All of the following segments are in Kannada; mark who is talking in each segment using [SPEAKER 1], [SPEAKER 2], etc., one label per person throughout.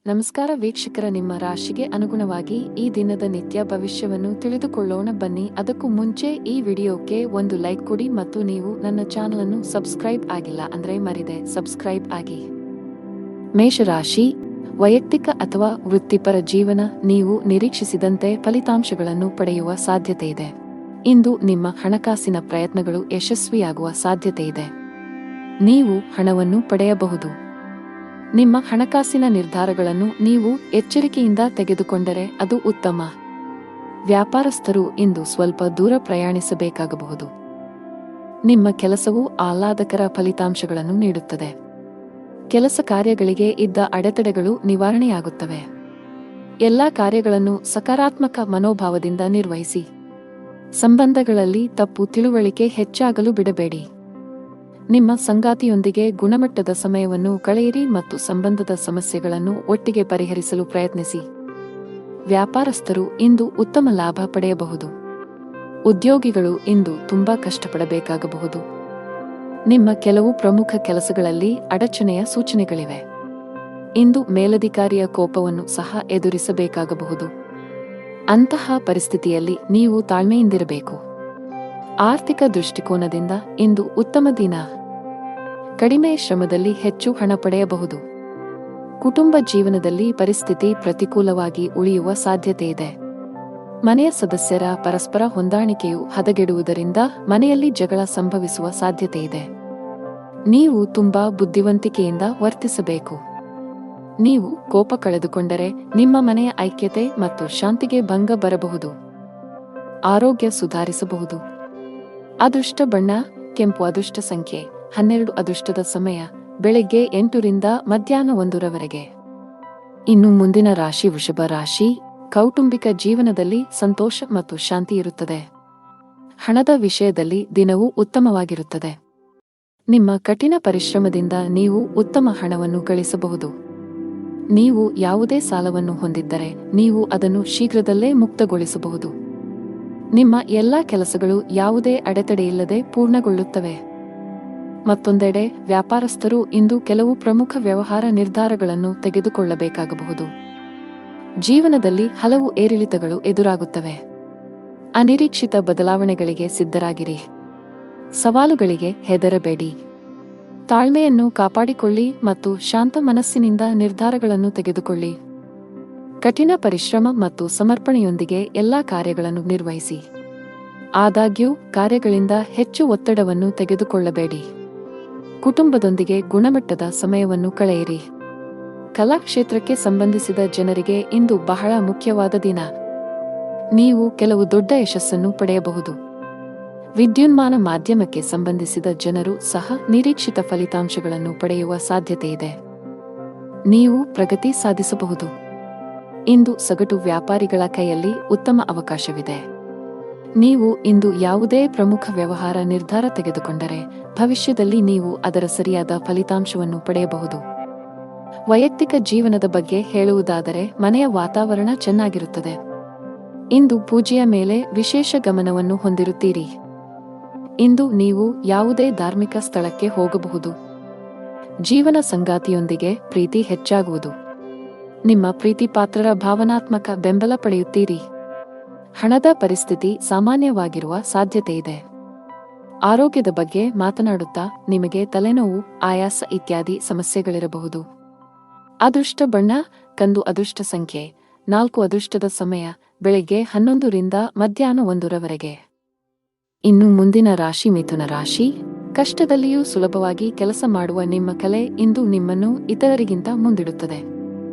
[SPEAKER 1] ನಮಸ್ಕಾರ ವೀಕ್ಷಕರ, ನಿಮ್ಮ ರಾಶಿಗೆ ಅನುಗುಣವಾಗಿ ಈ ದಿನದ ನಿತ್ಯ ಭವಿಷ್ಯವನ್ನು ತಿಳಿದುಕೊಳ್ಳೋಣ ಬನ್ನಿ. ಅದಕ್ಕೂ ಮುಂಚೆ ಈ ವಿಡಿಯೋಕ್ಕೆ ಒಂದು ಲೈಕ್ ಕೊಡಿ ಮತ್ತು ನೀವು ನನ್ನ ಚಾನಲ್ ಅನ್ನು ಸಬ್ಸ್ಕ್ರೈಬ್ ಆಗಿಲ್ಲ ಅಂದ್ರೆ ಮರಿದೆ ಸಬ್ಸ್ಕ್ರೈಬ್ ಆಗಿ. ಮೇಷರಾಶಿ, ವೈಯಕ್ತಿಕ ಅಥವಾ ವೃತ್ತಿಪರ ಜೀವನ, ನೀವು ನಿರೀಕ್ಷಿಸಿದಂತೆ ಫಲಿತಾಂಶಗಳನ್ನು ಪಡೆಯುವ ಸಾಧ್ಯತೆ ಇದೆ. ಇಂದು ನಿಮ್ಮ ಹಣಕಾಸಿನ ಪ್ರಯತ್ನಗಳು ಯಶಸ್ವಿಯಾಗುವ ಸಾಧ್ಯತೆ ಇದೆ. ನೀವು ಹಣವನ್ನು ಪಡೆಯಬಹುದು. ನಿಮ್ಮ ಹಣಕಾಸಿನ ನಿರ್ಧಾರಗಳನ್ನು ನೀವು ಎಚ್ಚರಿಕೆಯಿಂದ ತೆಗೆದುಕೊಂಡರೆ ಅದು ಉತ್ತಮ. ವ್ಯಾಪಾರಸ್ಥರು ಇಂದು ಸ್ವಲ್ಪ ದೂರ ಪ್ರಯಾಣಿಸಬೇಕಾಗಬಹುದು. ನಿಮ್ಮ ಕೆಲಸವು ಆಹ್ಲಾದಕರ ಫಲಿತಾಂಶಗಳನ್ನು ನೀಡುತ್ತದೆ. ಕೆಲಸ ಕಾರ್ಯಗಳಿಗೆ ಇದ್ದ ಅಡೆತಡೆಗಳು ನಿವಾರಣೆಯಾಗುತ್ತವೆ. ಎಲ್ಲಾ ಕಾರ್ಯಗಳನ್ನು ಸಕಾರಾತ್ಮಕ ಮನೋಭಾವದಿಂದ ನಿರ್ವಹಿಸಿ. ಸಂಬಂಧಗಳಲ್ಲಿ ತಪ್ಪು ತಿಳುವಳಿಕೆ ಹೆಚ್ಚಾಗಲು ಬಿಡಬೇಡಿ. ನಿಮ್ಮ ಸಂಗಾತಿಯೊಂದಿಗೆ ಗುಣಮಟ್ಟದ ಸಮಯವನ್ನು ಕಳೆಯಿರಿ ಮತ್ತು ಸಂಬಂಧದ ಸಮಸ್ಯೆಗಳನ್ನು ಒಟ್ಟಿಗೆ ಪರಿಹರಿಸಲು ಪ್ರಯತ್ನಿಸಿ. ವ್ಯಾಪಾರಸ್ಥರು ಇಂದು ಉತ್ತಮ ಲಾಭ ಪಡೆಯಬಹುದು. ಉದ್ಯೋಗಿಗಳು ಇಂದು ತುಂಬಾ ಕಷ್ಟಪಡಬೇಕಾಗಬಹುದು. ನಿಮ್ಮ ಕೆಲವು ಪ್ರಮುಖ ಕೆಲಸಗಳಲ್ಲಿ ಅಡಚಣೆಯ ಸೂಚನೆಗಳಿವೆ. ಇಂದು ಮೇಲಧಿಕಾರಿಯ ಕೋಪವನ್ನು ಸಹ ಎದುರಿಸಬೇಕಾಗಬಹುದು. ಅಂತಹ ಪರಿಸ್ಥಿತಿಯಲ್ಲಿ ನೀವು ತಾಳ್ಮೆಯಿಂದಿರಬೇಕು. ಆರ್ಥಿಕ ದೃಷ್ಟಿಕೋನದಿಂದ ಇಂದು ಉತ್ತಮ ದಿನ. ಕಡಿಮೆ ಶ್ರಮದಲ್ಲಿ ಹೆಚ್ಚು ಹಣ ಪಡೆಯಬಹುದು. ಕುಟುಂಬ ಜೀವನದಲ್ಲಿ ಪರಿಸ್ಥಿತಿ ಪ್ರತಿಕೂಲವಾಗಿ ಉಳಿಯುವ ಸಾಧ್ಯತೆ ಇದೆ. ಮನೆಯ ಸದಸ್ಯರ ಪರಸ್ಪರ ಹೊಂದಾಣಿಕೆಯು ಹದಗೆಡುವುದರಿಂದ ಮನೆಯಲ್ಲಿ ಜಗಳ ಸಂಭವಿಸುವ ಸಾಧ್ಯತೆ ಇದೆ. ನೀವು ತುಂಬಾ ಬುದ್ಧಿವಂತಿಕೆಯಿಂದ ವರ್ತಿಸಬೇಕು. ನೀವು ಕೋಪ ಕಳೆದುಕೊಂಡರೆ ನಿಮ್ಮ ಮನೆಯ ಐಕ್ಯತೆ ಮತ್ತು ಶಾಂತಿಗೆ ಭಂಗ ಬರಬಹುದು. ಆರೋಗ್ಯ ಸುಧಾರಿಸಬಹುದು. ಅದೃಷ್ಟ ಬಣ್ಣ ಕೆಂಪು. ಅದೃಷ್ಟ ಸಂಖ್ಯೆ 12. ಅದೃಷ್ಟದ ಸಮಯ ಬೆಳಗ್ಗೆ 8 ರಿಂದ ಮಧ್ಯಾಹ್ನ 1 ರವರೆಗೆ. ಇನ್ನು ಮುಂದಿನ ರಾಶಿ ವೃಷಭ ರಾಶಿ. ಕೌಟುಂಬಿಕ ಜೀವನದಲ್ಲಿ ಸಂತೋಷ ಮತ್ತು ಶಾಂತಿ ಇರುತ್ತದೆ. ಹಣದ ವಿಷಯದಲ್ಲಿ ದಿನವೂ ಉತ್ತಮವಾಗಿರುತ್ತದೆ. ನಿಮ್ಮ ಕಠಿಣ ಪರಿಶ್ರಮದಿಂದ ನೀವು ಉತ್ತಮ ಹಣವನ್ನು ಗಳಿಸಬಹುದು. ನೀವು ಯಾವುದೇ ಸಾಲವನ್ನು ಹೊಂದಿದ್ದರೆ ನೀವು ಅದನ್ನು ಶೀಘ್ರದಲ್ಲೇ ಮುಕ್ತಗೊಳಿಸಬಹುದು. ನಿಮ್ಮ ಎಲ್ಲಾ ಕೆಲಸಗಳು ಯಾವುದೇ ಅಡೆತಡೆಯಿಲ್ಲದೆ ಪೂರ್ಣಗೊಳ್ಳುತ್ತವೆ. ಮತ್ತೊಂದೆಡೆ ವ್ಯಾಪಾರಸ್ಥರು ಇಂದು ಕೆಲವು ಪ್ರಮುಖ ವ್ಯವಹಾರ ನಿರ್ಧಾರಗಳನ್ನು ತೆಗೆದುಕೊಳ್ಳಬೇಕಾಗಬಹುದು. ಜೀವನದಲ್ಲಿ ಹಲವು ಏರಿಳಿತಗಳು ಎದುರಾಗುತ್ತವೆ. ಅನಿರೀಕ್ಷಿತ ಬದಲಾವಣೆಗಳಿಗೆ ಸಿದ್ಧರಾಗಿರಿ. ಸವಾಲುಗಳಿಗೆ ಹೆದರಬೇಡಿ. ತಾಳ್ಮೆಯನ್ನು ಕಾಪಾಡಿಕೊಳ್ಳಿ ಮತ್ತು ಶಾಂತ ಮನಸ್ಸಿನಿಂದ ನಿರ್ಧಾರಗಳನ್ನು ತೆಗೆದುಕೊಳ್ಳಿ. ಕಠಿಣ ಪರಿಶ್ರಮ ಮತ್ತು ಸಮರ್ಪಣೆಯೊಂದಿಗೆ ಎಲ್ಲಾ ಕಾರ್ಯಗಳನ್ನು ನಿರ್ವಹಿಸಿ. ಆದಾಗ್ಯೂ ಕಾರ್ಯಗಳಿಂದ ಹೆಚ್ಚು ಒತ್ತಡವನ್ನು ತೆಗೆದುಕೊಳ್ಳಬೇಡಿ. ಕುಟುಂಬದೊಂದಿಗೆ ಗುಣಮಟ್ಟದ ಸಮಯವನ್ನು ಕಳೆಯಿರಿ. ಕಲಾಕ್ಷೇತ್ರಕ್ಕೆ ಸಂಬಂಧಿಸಿದ ಜನರಿಗೆ ಇಂದು ಬಹಳ ಮುಖ್ಯವಾದ ದಿನ. ನೀವು ಕೆಲವು ದೊಡ್ಡ ಯಶಸ್ಸನ್ನು ಪಡೆಯಬಹುದು. ವಿದ್ಯುನ್ಮಾನ ಮಾಧ್ಯಮಕ್ಕೆ ಸಂಬಂಧಿಸಿದ ಜನರು ಸಹ ನಿರೀಕ್ಷಿತ ಫಲಿತಾಂಶಗಳನ್ನು ಪಡೆಯುವ ಸಾಧ್ಯತೆಯಿದೆ. ನೀವು ಪ್ರಗತಿ ಸಾಧಿಸಬಹುದು. ಇಂದು ಸಗಟು ವ್ಯಾಪಾರಿಗಳ ಕೈಯಲ್ಲಿ ಉತ್ತಮ ಅವಕಾಶವಿದೆ. ನೀವು ಇಂದು ಯಾವುದೇ ಪ್ರಮುಖ ವ್ಯವಹಾರ ನಿರ್ಧಾರ ತೆಗೆದುಕೊಂಡರೆ ಭವಿಷ್ಯದಲ್ಲಿ ನೀವು ಅದರ ಸರಿಯಾದ ಫಲಿತಾಂಶವನ್ನು ಪಡೆಯಬಹುದು. ವೈಯಕ್ತಿಕ ಜೀವನದ ಬಗ್ಗೆ ಹೇಳುವುದಾದರೆ ಮನೆಯ ವಾತಾವರಣ ಚೆನ್ನಾಗಿರುತ್ತದೆ. ಇಂದು ಪೂಜೆಯ ಮೇಲೆ ವಿಶೇಷ ಗಮನವನ್ನು ಹೊಂದಿರುತ್ತೀರಿ. ಇಂದು ನೀವು ಯಾವುದೇ ಧಾರ್ಮಿಕ ಸ್ಥಳಕ್ಕೆ ಹೋಗಬಹುದು. ಜೀವನ ಸಂಗಾತಿಯೊಂದಿಗೆ ಪ್ರೀತಿ ಹೆಚ್ಚಾಗುವುದು. ನಿಮ್ಮ ಪ್ರೀತಿಪಾತ್ರರ ಭಾವನಾತ್ಮಕ ಬೆಂಬಲ ಪಡೆಯುತ್ತೀರಿ. ಹಣದ ಪರಿಸ್ಥಿತಿ ಸಾಮಾನ್ಯವಾಗಿರುವ ಸಾಧ್ಯತೆಯಿದೆ. ಆರೋಗ್ಯದ ಬಗ್ಗೆ ಮಾತನಾಡುತ್ತಾ ನಿಮಗೆ ತಲೆನೋವು, ಆಯಾಸ ಇತ್ಯಾದಿ ಸಮಸ್ಯೆಗಳಿರಬಹುದು. ಅದೃಷ್ಟ ಬಣ್ಣ ಕಂದು. ಅದೃಷ್ಟ ಸಂಖ್ಯೆ 4. ಅದೃಷ್ಟದ ಸಮಯ ಬೆಳಗ್ಗೆ 11 ರಿಂದ ಮಧ್ಯಾಹ್ನ 1 ರವರೆಗೆ. ಇನ್ನು ಮುಂದಿನ ರಾಶಿ ಮಿಥುನ ರಾಶಿ. ಕಷ್ಟದಲ್ಲಿಯೂ ಸುಲಭವಾಗಿ ಕೆಲಸ ಮಾಡುವ ನಿಮ್ಮ ಕಲೆ ಇಂದು ನಿಮ್ಮನ್ನು ಇತರರಿಗಿಂತ ಮುಂದಿಡುತ್ತದೆ.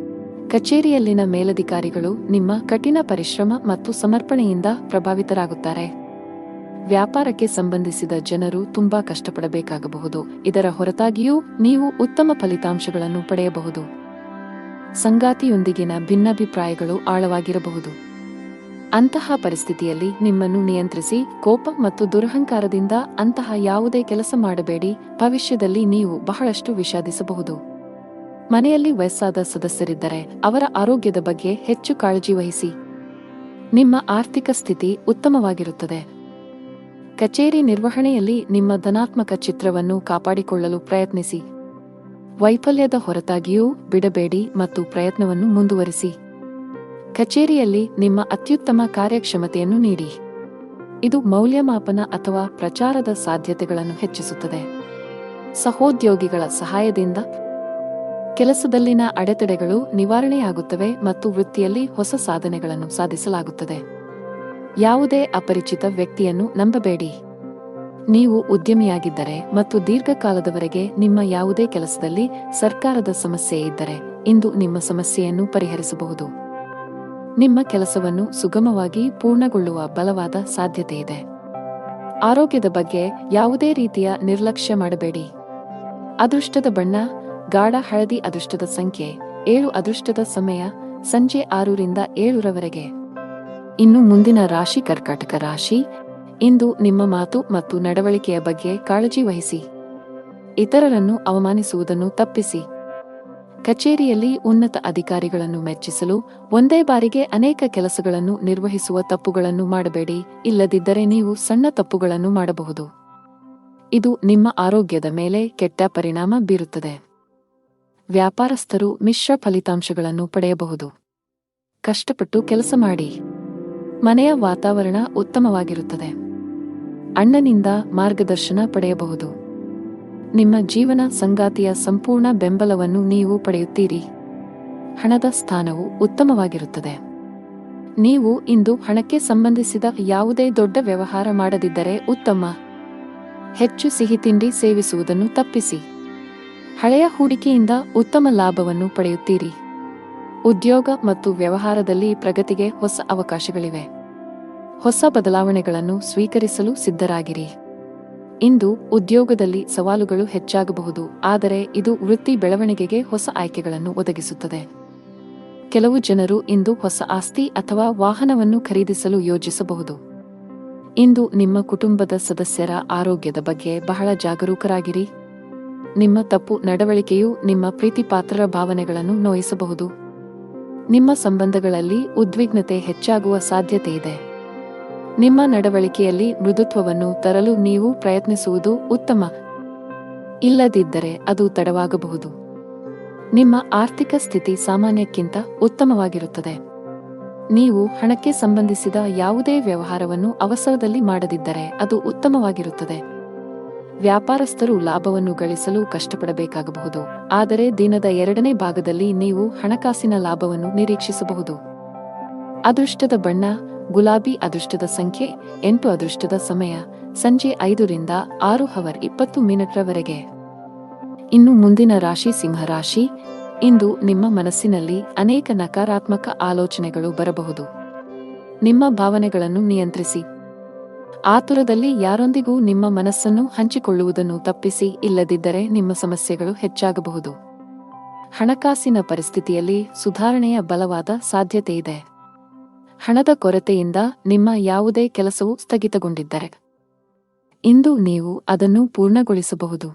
[SPEAKER 1] ಕಚೇರಿಯಲ್ಲಿನ ಮೇಲಧಿಕಾರಿಗಳು ನಿಮ್ಮ ಕಠಿಣ ಪರಿಶ್ರಮ ಮತ್ತು ಸಮರ್ಪಣೆಯಿಂದ ಪ್ರಭಾವಿತರಾಗುತ್ತಾರೆ. ವ್ಯಾಪಾರಕ್ಕೆ ಸಂಬಂಧಿಸಿದ ಜನರು ತುಂಬಾ ಕಷ್ಟಪಡಬೇಕಾಗಬಹುದು. ಇದರ ಹೊರತಾಗಿಯೂ ನೀವು ಉತ್ತಮ ಫಲಿತಾಂಶಗಳನ್ನು ಪಡೆಯಬಹುದು. ಸಂಗಾತಿಯೊಂದಿಗಿನ ಭಿನ್ನಾಭಿಪ್ರಾಯಗಳು ಆಳವಾಗಿರಬಹುದು. ಅಂತಹ ಪರಿಸ್ಥಿತಿಯಲ್ಲಿ ನಿಮ್ಮನ್ನು ನಿಯಂತ್ರಿಸಿ. ಕೋಪ ಮತ್ತು ದುರಹಂಕಾರದಿಂದ ಅಂತಹ ಯಾವುದೇ ಕೆಲಸ ಮಾಡಬೇಡಿ. ಭವಿಷ್ಯದಲ್ಲಿ ನೀವು ಬಹಳಷ್ಟು ವಿಷಾದಿಸಬಹುದು. ಮನೆಯಲ್ಲಿ ವಯಸ್ಸಾದ ಸದಸ್ಯರಿದ್ದರೆ ಅವರ ಆರೋಗ್ಯದ ಬಗ್ಗೆ ಹೆಚ್ಚು ಕಾಳಜಿ ವಹಿಸಿ. ನಿಮ್ಮ ಆರ್ಥಿಕ ಸ್ಥಿತಿ ಉತ್ತಮವಾಗಿರುತ್ತದೆ. ಕಚೇರಿ ನಿರ್ವಹಣೆಯಲ್ಲಿ ನಿಮ್ಮ ಧನಾತ್ಮಕ ಚಿತ್ರವನ್ನು ಕಾಪಾಡಿಕೊಳ್ಳಲು ಪ್ರಯತ್ನಿಸಿ. ವೈಫಲ್ಯದ ಹೊರತಾಗಿಯೂ ಬಿಡಬೇಡಿ ಮತ್ತು ಪ್ರಯತ್ನವನ್ನು ಮುಂದುವರಿಸಿ. ಕಚೇರಿಯಲ್ಲಿ ನಿಮ್ಮ ಅತ್ಯುತ್ತಮ ಕಾರ್ಯಕ್ಷಮತೆಯನ್ನು ನೀಡಿ. ಇದು ಮೌಲ್ಯಮಾಪನ ಅಥವಾ ಪ್ರಚಾರದ ಸಾಧ್ಯತೆಗಳನ್ನು ಹೆಚ್ಚಿಸುತ್ತದೆ. ಸಹೋದ್ಯೋಗಿಗಳ ಸಹಾಯದಿಂದ ಕೆಲಸದಲ್ಲಿನ ಅಡೆತಡೆಗಳು ನಿವಾರಣೆಯಾಗುತ್ತವೆ ಮತ್ತು ವೃತ್ತಿಯಲ್ಲಿ ಹೊಸ ಸಾಧನೆಗಳನ್ನು ಸಾಧಿಸಲಾಗುತ್ತದೆ. ಯಾವುದೇ ಅಪರಿಚಿತ ವ್ಯಕ್ತಿಯನ್ನು ನಂಬಬೇಡಿ. ನೀವು ಉದ್ಯಮಿಯಾಗಿದ್ದರೆ ಮತ್ತು ದೀರ್ಘಕಾಲದವರೆಗೆ ನಿಮ್ಮ ಯಾವುದೇ ಕೆಲಸದಲ್ಲಿ ಸರ್ಕಾರದ ಸಮಸ್ಯೆ ಇದ್ದರೆ ಇಂದು ನಿಮ್ಮ ಸಮಸ್ಯೆಯನ್ನು ಪರಿಹರಿಸಬಹುದು. ನಿಮ್ಮ ಕೆಲಸವನ್ನು ಸುಗಮವಾಗಿ ಪೂರ್ಣಗೊಳ್ಳುವ ಬಲವಾದ ಸಾಧ್ಯತೆಯಿದೆ. ಆರೋಗ್ಯದ ಬಗ್ಗೆ ಯಾವುದೇ ರೀತಿಯ ನಿರ್ಲಕ್ಷ್ಯ ಮಾಡಬೇಡಿ. ಅದೃಷ್ಟದ ಬಣ್ಣ ಗಾಢ ಹಳದಿ. ಅದೃಷ್ಟದ ಸಂಖ್ಯೆ 7. ಅದೃಷ್ಟದ ಸಮಯ ಸಂಜೆ 6 ರಿಂದ 7 ರವರೆಗೆ. ಇನ್ನು ಮುಂದಿನ ರಾಶಿ ಕರ್ಕಾಟಕ ರಾಶಿ. ಇಂದು ನಿಮ್ಮ ಮಾತು ಮತ್ತು ನಡವಳಿಕೆಯ ಬಗ್ಗೆ ಕಾಳಜಿ ವಹಿಸಿ. ಇತರರನ್ನು ಅವಮಾನಿಸುವುದನ್ನು ತಪ್ಪಿಸಿ. ಕಚೇರಿಯಲ್ಲಿ ಉನ್ನತ ಅಧಿಕಾರಿಗಳನ್ನು ಮೆಚ್ಚಿಸಲು ಒಂದೇ ಬಾರಿಗೆ ಅನೇಕ ಕೆಲಸಗಳನ್ನು ನಿರ್ವಹಿಸುವ ತಪ್ಪುಗಳನ್ನು ಮಾಡಬೇಡಿ, ಇಲ್ಲದಿದ್ದರೆ ನೀವು ಸಣ್ಣ ತಪ್ಪುಗಳನ್ನು ಮಾಡಬಹುದು. ಇದು ನಿಮ್ಮ ಆರೋಗ್ಯದ ಮೇಲೆ ಕೆಟ್ಟ ಪರಿಣಾಮ ಬೀರುತ್ತದೆ. ವ್ಯಾಪಾರಸ್ಥರು ಮಿಶ್ರ ಫಲಿತಾಂಶಗಳನ್ನು ಪಡೆಯಬಹುದು. ಕಷ್ಟಪಟ್ಟು ಕೆಲಸ ಮಾಡಿ. ಮನೆಯ ವಾತಾವರಣ ಉತ್ತಮವಾಗಿರುತ್ತದೆ. ಅಣ್ಣನಿಂದ ಮಾರ್ಗದರ್ಶನ ಪಡೆಯಬಹುದು. ನಿಮ್ಮ ಜೀವನ ಸಂಗಾತಿಯ ಸಂಪೂರ್ಣ ಬೆಂಬಲವನ್ನು ನೀವು ಪಡೆಯುತ್ತೀರಿ. ಹಣದ ಸ್ಥಾನವು ಉತ್ತಮವಾಗಿರುತ್ತದೆ. ನೀವು ಇಂದು ಹಣಕ್ಕೆ ಸಂಬಂಧಿಸಿದ ಯಾವುದೇ ದೊಡ್ಡ ವ್ಯವಹಾರ ಮಾಡದಿದ್ದರೆ ಉತ್ತಮ. ಹೆಚ್ಚು ಸಿಹಿತಿಂಡಿ ಸೇವಿಸುವುದನ್ನು ತಪ್ಪಿಸಿ. ಹಳೆಯ ಹೂಡಿಕೆಯಿಂದ ಉತ್ತಮ ಲಾಭವನ್ನು ಪಡೆಯುತ್ತೀರಿ. ಉದ್ಯೋಗ ಮತ್ತು ವ್ಯವಹಾರದಲ್ಲಿ ಪ್ರಗತಿಗೆ ಹೊಸ ಅವಕಾಶಗಳಿವೆ. ಹೊಸ ಬದಲಾವಣೆಗಳನ್ನು ಸ್ವೀಕರಿಸಲು ಸಿದ್ಧರಾಗಿರಿ. ಇಂದು ಉದ್ಯೋಗದಲ್ಲಿ ಸವಾಲುಗಳು ಹೆಚ್ಚಾಗಬಹುದು, ಆದರೆ ಇದು ವೃತ್ತಿ ಬೆಳವಣಿಗೆಗೆ ಹೊಸ ಆಯ್ಕೆಗಳನ್ನು ಒದಗಿಸುತ್ತದೆ. ಕೆಲವು ಜನರು ಇಂದು ಹೊಸ ಆಸ್ತಿ ಅಥವಾ ವಾಹನವನ್ನು ಖರೀದಿಸಲು ಯೋಜಿಸಬಹುದು. ಇಂದು ನಿಮ್ಮ ಕುಟುಂಬದ ಸದಸ್ಯರ ಆರೋಗ್ಯದ ಬಗ್ಗೆ ಬಹಳ ಜಾಗರೂಕರಾಗಿರಿ. ನಿಮ್ಮ ತಪ್ಪು ನಡವಳಿಕೆಯು ನಿಮ್ಮ ಪ್ರೀತಿಪಾತ್ರರ ಭಾವನೆಗಳನ್ನು ನೋಯಿಸಬಹುದು. ನಿಮ್ಮ ಸಂಬಂಧಗಳಲ್ಲಿ ಉದ್ವಿಗ್ನತೆ ಹೆಚ್ಚಾಗುವ ಸಾಧ್ಯತೆಯಿದೆ. ನಿಮ್ಮ ನಡವಳಿಕೆಯಲ್ಲಿ ಮೃದುತ್ವವನ್ನು ತರಲು ನೀವು ಪ್ರಯತ್ನಿಸುವುದು ಉತ್ತಮ. ಇಲ್ಲದಿದ್ದರೆ ಅದು ತಡವಾಗಬಹುದು. ನಿಮ್ಮ ಆರ್ಥಿಕ ಸ್ಥಿತಿ ಸಾಮಾನ್ಯಕ್ಕಿಂತ ಉತ್ತಮವಾಗಿರುತ್ತದೆ. ನೀವು ಹಣಕ್ಕೆ ಸಂಬಂಧಿಸಿದ ಯಾವುದೇ ವ್ಯವಹಾರವನ್ನು ಅವಸರದಲ್ಲಿ ಮಾಡದಿದ್ದರೆ ಅದು ಉತ್ತಮವಾಗಿರುತ್ತದೆ. ವ್ಯಾಪಾರಸ್ಥರು ಲಾಭವನ್ನು ಗಳಿಸಲು ಕಷ್ಟಪಡಬೇಕಾಗಬಹುದು, ಆದರೆ ದಿನದ 2ನೇ ಭಾಗದಲ್ಲಿ ನೀವು ಹಣಕಾಸಿನ ಲಾಭವನ್ನು ನಿರೀಕ್ಷಿಸಬಹುದು. ಅದೃಷ್ಟದ ಬಣ್ಣ ಗುಲಾಬಿ. ಅದೃಷ್ಟದ ಸಂಖ್ಯೆ 8. ಅದೃಷ್ಟದ ಸಮಯ ಸಂಜೆ 5 ರಿಂದ 6:20 ರವರೆಗೆ. ಇನ್ನು ಮುಂದಿನ ರಾಶಿ ಸಿಂಹರಾಶಿ. ಇಂದು ನಿಮ್ಮ ಮನಸ್ಸಿನಲ್ಲಿ ಅನೇಕ ನಕಾರಾತ್ಮಕ ಆಲೋಚನೆಗಳು ಬರಬಹುದು. ನಿಮ್ಮ ಭಾವನೆಗಳನ್ನು ನಿಯಂತ್ರಿಸಿ. ಆತುರದಲ್ಲಿ ಯಾರೊಂದಿಗೂ ನಿಮ್ಮ ಮನಸ್ಸನ್ನು ಹಂಚಿಕೊಳ್ಳುವುದನ್ನು ತಪ್ಪಿಸಿ, ಇಲ್ಲದಿದ್ದರೆ ನಿಮ್ಮ ಸಮಸ್ಯೆಗಳು ಹೆಚ್ಚಾಗಬಹುದು. ಹಣಕಾಸಿನ ಪರಿಸ್ಥಿತಿಯಲ್ಲಿ ಸುಧಾರಣೆಯ ಬಲವಾದ ಸಾಧ್ಯತೆಯಿದೆ. ಹಣದ ಕೊರತೆಯಿಂದ ನಿಮ್ಮ ಯಾವುದೇ ಕೆಲಸವು ಸ್ಥಗಿತಗೊಂಡಿದ್ದರೆ ಇಂದು ನೀವು ಅದನ್ನು ಪೂರ್ಣಗೊಳಿಸಬಹುದು.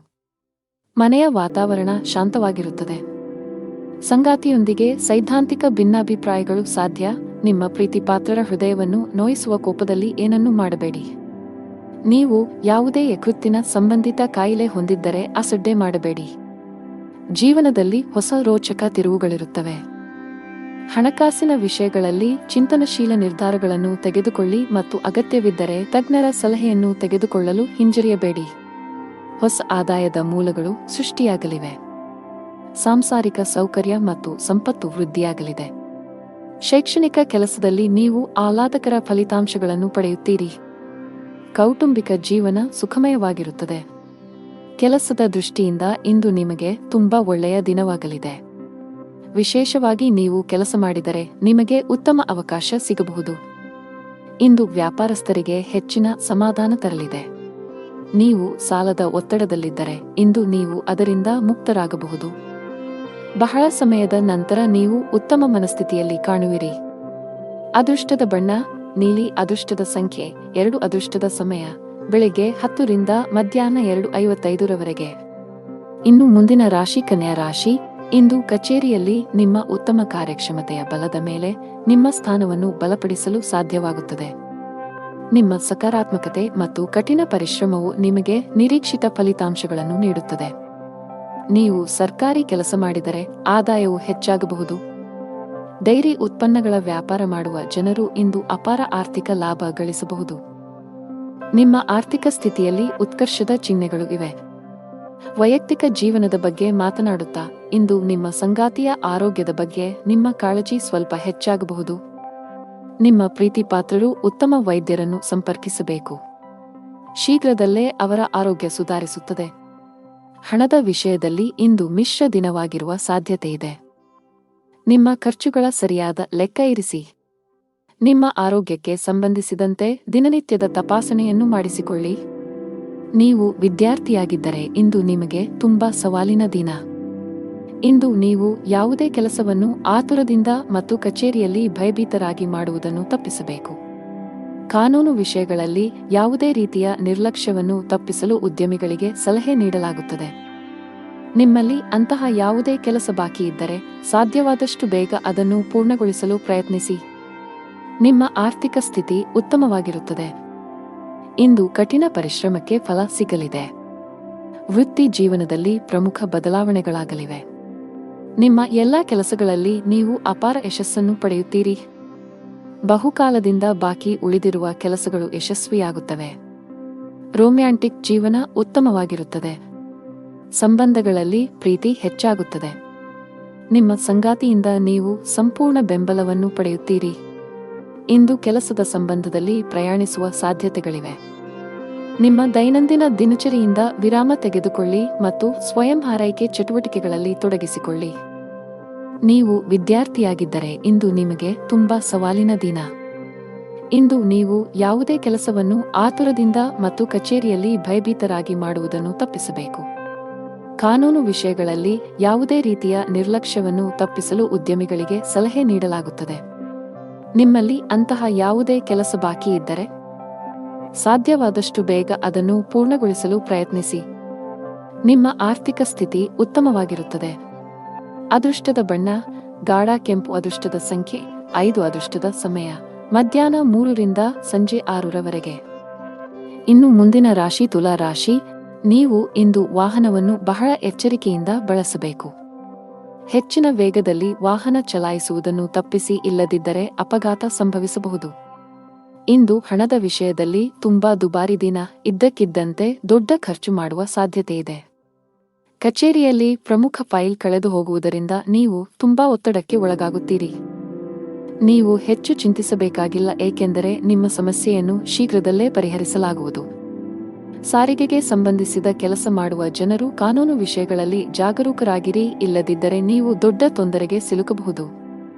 [SPEAKER 1] ಮನೆಯ ವಾತಾವರಣ ಶಾಂತವಾಗಿರುತ್ತದೆ. ಸಂಗಾತಿಯೊಂದಿಗೆ ಸೈದ್ಧಾಂತಿಕ ಭಿನ್ನಾಭಿಪ್ರಾಯಗಳು ಸಾಧ್ಯ. ನಿಮ್ಮ ಪ್ರೀತಿಪಾತ್ರರ ಹೃದಯವನ್ನು ನೋಯಿಸುವ ಕೋಪದಲ್ಲಿ ಏನನ್ನೂ ಮಾಡಬೇಡಿ. ನೀವು ಯಾವುದೇ ಯಕೃತ್ತಿನ ಸಂಬಂಧಿತ ಕಾಯಿಲೆ ಹೊಂದಿದ್ದರೆ ಅಸಡ್ಡೆ ಮಾಡಬೇಡಿ. ಜೀವನದಲ್ಲಿ ಹೊಸ ರೋಚಕ ತಿರುವುಗಳಿರುತ್ತವೆ. ಹಣಕಾಸಿನ ವಿಷಯಗಳಲ್ಲಿ ಚಿಂತನಶೀಲ ನಿರ್ಧಾರಗಳನ್ನು ತೆಗೆದುಕೊಳ್ಳಿ ಮತ್ತು ಅಗತ್ಯವಿದ್ದರೆ ತಜ್ಞರ ಸಲಹೆಯನ್ನು ತೆಗೆದುಕೊಳ್ಳಲು ಹಿಂಜರಿಯಬೇಡಿ. ಹೊಸ ಆದಾಯದ ಮೂಲಗಳು ಸೃಷ್ಟಿಯಾಗಲಿವೆ. ಸಾಂಸಾರಿಕ ಸೌಕರ್ಯ ಮತ್ತು ಸಂಪತ್ತು ವೃದ್ಧಿಯಾಗಲಿದೆ. ಶೈಕ್ಷಣಿಕ ಕೆಲಸದಲ್ಲಿ ನೀವು ಆಹ್ಲಾದಕರ ಫಲಿತಾಂಶಗಳನ್ನು ಪಡೆಯುತ್ತೀರಿ. ಕೌಟುಂಬಿಕ ಜೀವನ ಸುಖಮಯವಾಗಿರುತ್ತದೆ. ಕೆಲಸದ ದೃಷ್ಟಿಯಿಂದ ಇಂದು ನಿಮಗೆ ತುಂಬಾ ಒಳ್ಳೆಯ ದಿನವಾಗಲಿದೆ. ವಿಶೇಷವಾಗಿ ನೀವು ಕೆಲಸ ಮಾಡಿದರೆ ನಿಮಗೆ ಉತ್ತಮ ಅವಕಾಶ ಸಿಗಬಹುದು. ಇಂದು ವ್ಯಾಪಾರಸ್ಥರಿಗೆ ಹೆಚ್ಚಿನ ಸಮಾಧಾನ ತರಲಿದೆ. ನೀವು ಸಾಲದ ಒತ್ತಡದಲ್ಲಿದ್ದರೆ ಇಂದು ನೀವು ಅದರಿಂದ ಮುಕ್ತರಾಗಬಹುದು. ಬಹಳ ಸಮಯದ ನಂತರ ನೀವು ಉತ್ತಮ ಮನಸ್ಥಿತಿಯಲ್ಲಿ ಕಾಣುವಿರಿ. ಅದೃಷ್ಟದ ಬಣ್ಣ ನೀಲಿ. ಅದೃಷ್ಟದ ಸಂಖ್ಯೆ 2. ಅದೃಷ್ಟದ ಸಮಯ ಬೆಳಿಗ್ಗೆ 10 ರಿಂದ ಮಧ್ಯಾಹ್ನ 2:55 ರವರೆಗೆ. ಇನ್ನು ಮುಂದಿನ ರಾಶಿ ಕನ್ಯಾ ರಾಶಿ. ಇಂದು ಕಚೇರಿಯಲ್ಲಿ ನಿಮ್ಮ ಉತ್ತಮ ಕಾರ್ಯಕ್ಷಮತೆಯ ಬಲದ ಮೇಲೆ ನಿಮ್ಮ ಸ್ಥಾನವನ್ನು ಬಲಪಡಿಸಲು ಸಾಧ್ಯವಾಗುತ್ತದೆ. ನಿಮ್ಮ ಸಕಾರಾತ್ಮಕತೆ ಮತ್ತು ಕಠಿಣ ಪರಿಶ್ರಮವು ನಿಮಗೆ ನಿರೀಕ್ಷಿತ ಫಲಿತಾಂಶಗಳನ್ನು ನೀಡುತ್ತದೆ. ನೀವು ಸರ್ಕಾರಿ ಕೆಲಸ ಮಾಡಿದರೆ ಆದಾಯವು ಹೆಚ್ಚಾಗಬಹುದು. ಡೈರಿ ಉತ್ಪನ್ನಗಳ ವ್ಯಾಪಾರ ಮಾಡುವ ಜನರು ಇಂದು ಅಪಾರ ಆರ್ಥಿಕ ಲಾಭ ಗಳಿಸಬಹುದು. ನಿಮ್ಮ ಆರ್ಥಿಕ ಸ್ಥಿತಿಯಲ್ಲಿ ಉತ್ಕರ್ಷದ ಚಿಹ್ನೆಗಳು ಇವೆ. ವೈಯಕ್ತಿಕ ಜೀವನದ ಬಗ್ಗೆ ಮಾತನಾಡುತ್ತಾ ಇಂದು ನಿಮ್ಮ ಸಂಗಾತಿಯ ಆರೋಗ್ಯದ ಬಗ್ಗೆ ನಿಮ್ಮ ಕಾಳಜಿ ಸ್ವಲ್ಪ ಹೆಚ್ಚಾಗಬಹುದು. ನಿಮ್ಮ ಪ್ರೀತಿಪಾತ್ರರು ಉತ್ತಮ ವೈದ್ಯರನ್ನು ಸಂಪರ್ಕಿಸಬೇಕು. ಶೀಘ್ರದಲ್ಲೇ ಅವರ ಆರೋಗ್ಯ ಸುಧಾರಿಸುತ್ತದೆ. ಹಣದ ವಿಷಯದಲ್ಲಿ ಇಂದು ಮಿಶ್ರ ದಿನವಾಗಿರುವ ಸಾಧ್ಯತೆಯಿದೆ. ನಿಮ್ಮ ಖರ್ಚುಗಳ ಸರಿಯಾದ ಲೆಕ್ಕ ಇರಿಸಿ. ನಿಮ್ಮ ಆರೋಗ್ಯಕ್ಕೆ ಸಂಬಂಧಿಸಿದಂತೆ ದಿನನಿತ್ಯದ ತಪಾಸಣೆಯನ್ನು ಮಾಡಿಸಿಕೊಳ್ಳಿ. ನೀವು ವಿದ್ಯಾರ್ಥಿಯಾಗಿದ್ದರೆ ಇಂದು ನಿಮಗೆ ತುಂಬಾ ಸವಾಲಿನ ದಿನ. ಇಂದು ನೀವು ಯಾವುದೇ ಕೆಲಸವನ್ನು ಆತುರದಿಂದ ಮತ್ತು ಕಚೇರಿಯಲ್ಲಿ ಭಯಭೀತರಾಗಿ ಮಾಡುವುದನ್ನು ತಪ್ಪಿಸಬೇಕು. ಕಾನೂನು ವಿಷಯಗಳಲ್ಲಿ ಯಾವುದೇ ರೀತಿಯ ನಿರ್ಲಕ್ಷ್ಯವನ್ನು ತಪ್ಪಿಸಲು ಉದ್ಯಮಿಗಳಿಗೆ ಸಲಹೆ ನೀಡಲಾಗುತ್ತದೆ. ನಿಮ್ಮಲ್ಲಿ ಅಂತಹ ಯಾವುದೇ ಕೆಲಸ ಬಾಕಿ ಇದ್ದರೆ ಸಾಧ್ಯವಾದಷ್ಟು ಬೇಗ ಅದನ್ನು ಪೂರ್ಣಗೊಳಿಸಲು ಪ್ರಯತ್ನಿಸಿ. ನಿಮ್ಮ ಆರ್ಥಿಕ ಸ್ಥಿತಿ ಉತ್ತಮವಾಗಿರುತ್ತದೆ. ಇಂದು ಕಠಿಣ ಪರಿಶ್ರಮಕ್ಕೆ ಫಲ ಸಿಗಲಿದೆ. ವೃತ್ತಿ ಜೀವನದಲ್ಲಿ ಪ್ರಮುಖ ಬದಲಾವಣೆಗಳಾಗಲಿವೆ. ನಿಮ್ಮ ಎಲ್ಲಾ ಕೆಲಸಗಳಲ್ಲಿ ನೀವು ಅಪಾರ ಯಶಸ್ಸನ್ನು ಪಡೆಯುತ್ತೀರಿ. ಬಹುಕಾಲದಿಂದ ಬಾಕಿ ಉಳಿದಿರುವ ಕೆಲಸಗಳು ಯಶಸ್ವಿಯಾಗುತ್ತವೆ. ರೊಮ್ಯಾಂಟಿಕ್ ಜೀವನ ಉತ್ತಮವಾಗಿರುತ್ತದೆ. ಸಂಬಂಧಗಳಲ್ಲಿ ಪ್ರೀತಿ ಹೆಚ್ಚಾಗುತ್ತದೆ. ನಿಮ್ಮ ಸಂಗಾತಿಯಿಂದ ನೀವು ಸಂಪೂರ್ಣ ಬೆಂಬಲವನ್ನು ಪಡೆಯುತ್ತೀರಿ. ಇಂದು ಕೆಲಸದ ಸಂಬಂಧದಲ್ಲಿ ಪ್ರಯಾಣಿಸುವ ಸಾಧ್ಯತೆಗಳಿವೆ. ನಿಮ್ಮ ದೈನಂದಿನ ದಿನಚರಿಯಿಂದ ವಿರಾಮ ತೆಗೆದುಕೊಳ್ಳಿ ಮತ್ತು ಸ್ವಯಂ ಆರೈಕೆ ಚಟುವಟಿಕೆಗಳಲ್ಲಿ ತೊಡಗಿಸಿಕೊಳ್ಳಿ. ನೀವು ವಿದ್ಯಾರ್ಥಿಯಾಗಿದ್ದರೆ ಇಂದು ನಿಮಗೆ ತುಂಬಾ ಸವಾಲಿನ ದಿನ. ಇಂದು ನೀವು ಯಾವುದೇ ಕೆಲಸವನ್ನು ಆತುರದಿಂದ ಮತ್ತು ಕಚೇರಿಯಲ್ಲಿ ಭಯಭೀತರಾಗಿ ಮಾಡುವುದನ್ನು ತಪ್ಪಿಸಬೇಕು. ಕಾನೂನು ವಿಷಯಗಳಲ್ಲಿ ಯಾವುದೇ ರೀತಿಯ ನಿರ್ಲಕ್ಷ್ಯವನ್ನು ತಪ್ಪಿಸಲು ಉದ್ಯಮಿಗಳಿಗೆ ಸಲಹೆ ನೀಡಲಾಗುತ್ತದೆ. ನಿಮ್ಮಲ್ಲಿ ಅಂತಹ ಯಾವುದೇ ಕೆಲಸ ಬಾಕಿ ಇದ್ದರೆ ಸಾಧ್ಯವಾದಷ್ಟು ಬೇಗ ಅದನ್ನು ಪೂರ್ಣಗೊಳಿಸಲು ಪ್ರಯತ್ನಿಸಿ. ನಿಮ್ಮ ಆರ್ಥಿಕ ಸ್ಥಿತಿ ಉತ್ತಮವಾಗಿರುತ್ತದೆ. ಅದೃಷ್ಟದ ಬಣ್ಣ ಗಾಢ ಕೆಂಪು. ಅದೃಷ್ಟದ ಸಂಖ್ಯೆ 5. ಅದೃಷ್ಟದ ಸಮಯ ಮಧ್ಯಾಹ್ನ 3 ರಿಂದ ಸಂಜೆ 6 ರವರೆಗೆ. ಇನ್ನು ಮುಂದಿನ ರಾಶಿ ತುಲಾ ರಾಶಿ. ನೀವು ಇಂದು ವಾಹನವನ್ನು ಬಹಳ ಎಚ್ಚರಿಕೆಯಿಂದ ಬಳಸಬೇಕು. ಹೆಚ್ಚಿನ ವೇಗದಲ್ಲಿ ವಾಹನ ಚಲಾಯಿಸುವುದನ್ನು ತಪ್ಪಿಸಿ, ಇಲ್ಲದಿದ್ದರೆ ಅಪಘಾತ ಸಂಭವಿಸಬಹುದು. ಇಂದು ಹಣದ ವಿಷಯದಲ್ಲಿ ತುಂಬಾ ದುಬಾರಿ ದಿನ. ಇದ್ದಕ್ಕಿದ್ದಂತೆ ದೊಡ್ಡ ಖರ್ಚು ಮಾಡುವ ಸಾಧ್ಯತೆಯಿದೆ. ಕಚೇರಿಯಲ್ಲಿ ಪ್ರಮುಖ ಫೈಲ್ ಕಳೆದು ಹೋಗುವುದರಿಂದ ನೀವು ತುಂಬಾ ಒತ್ತಡಕ್ಕೆ ಒಳಗಾಗುತ್ತೀರಿ. ನೀವು ಹೆಚ್ಚು ಚಿಂತಿಸಬೇಕಾಗಿಲ್ಲ, ಏಕೆಂದರೆ ನಿಮ್ಮ ಸಮಸ್ಯೆಯನ್ನು ಶೀಘ್ರದಲ್ಲೇ ಪರಿಹರಿಸಲಾಗುವುದು. ಸಾರಿಗೆಗೆ ಸಂಬಂಧಿಸಿದ ಕೆಲಸ ಮಾಡುವ ಜನರು ಕಾನೂನು ವಿಷಯಗಳಲ್ಲಿ ಜಾಗರೂಕರಾಗಿರಿ, ಇಲ್ಲದಿದ್ದರೆ ನೀವು ದೊಡ್ಡ ತೊಂದರೆಗೆ ಸಿಲುಕಬಹುದು.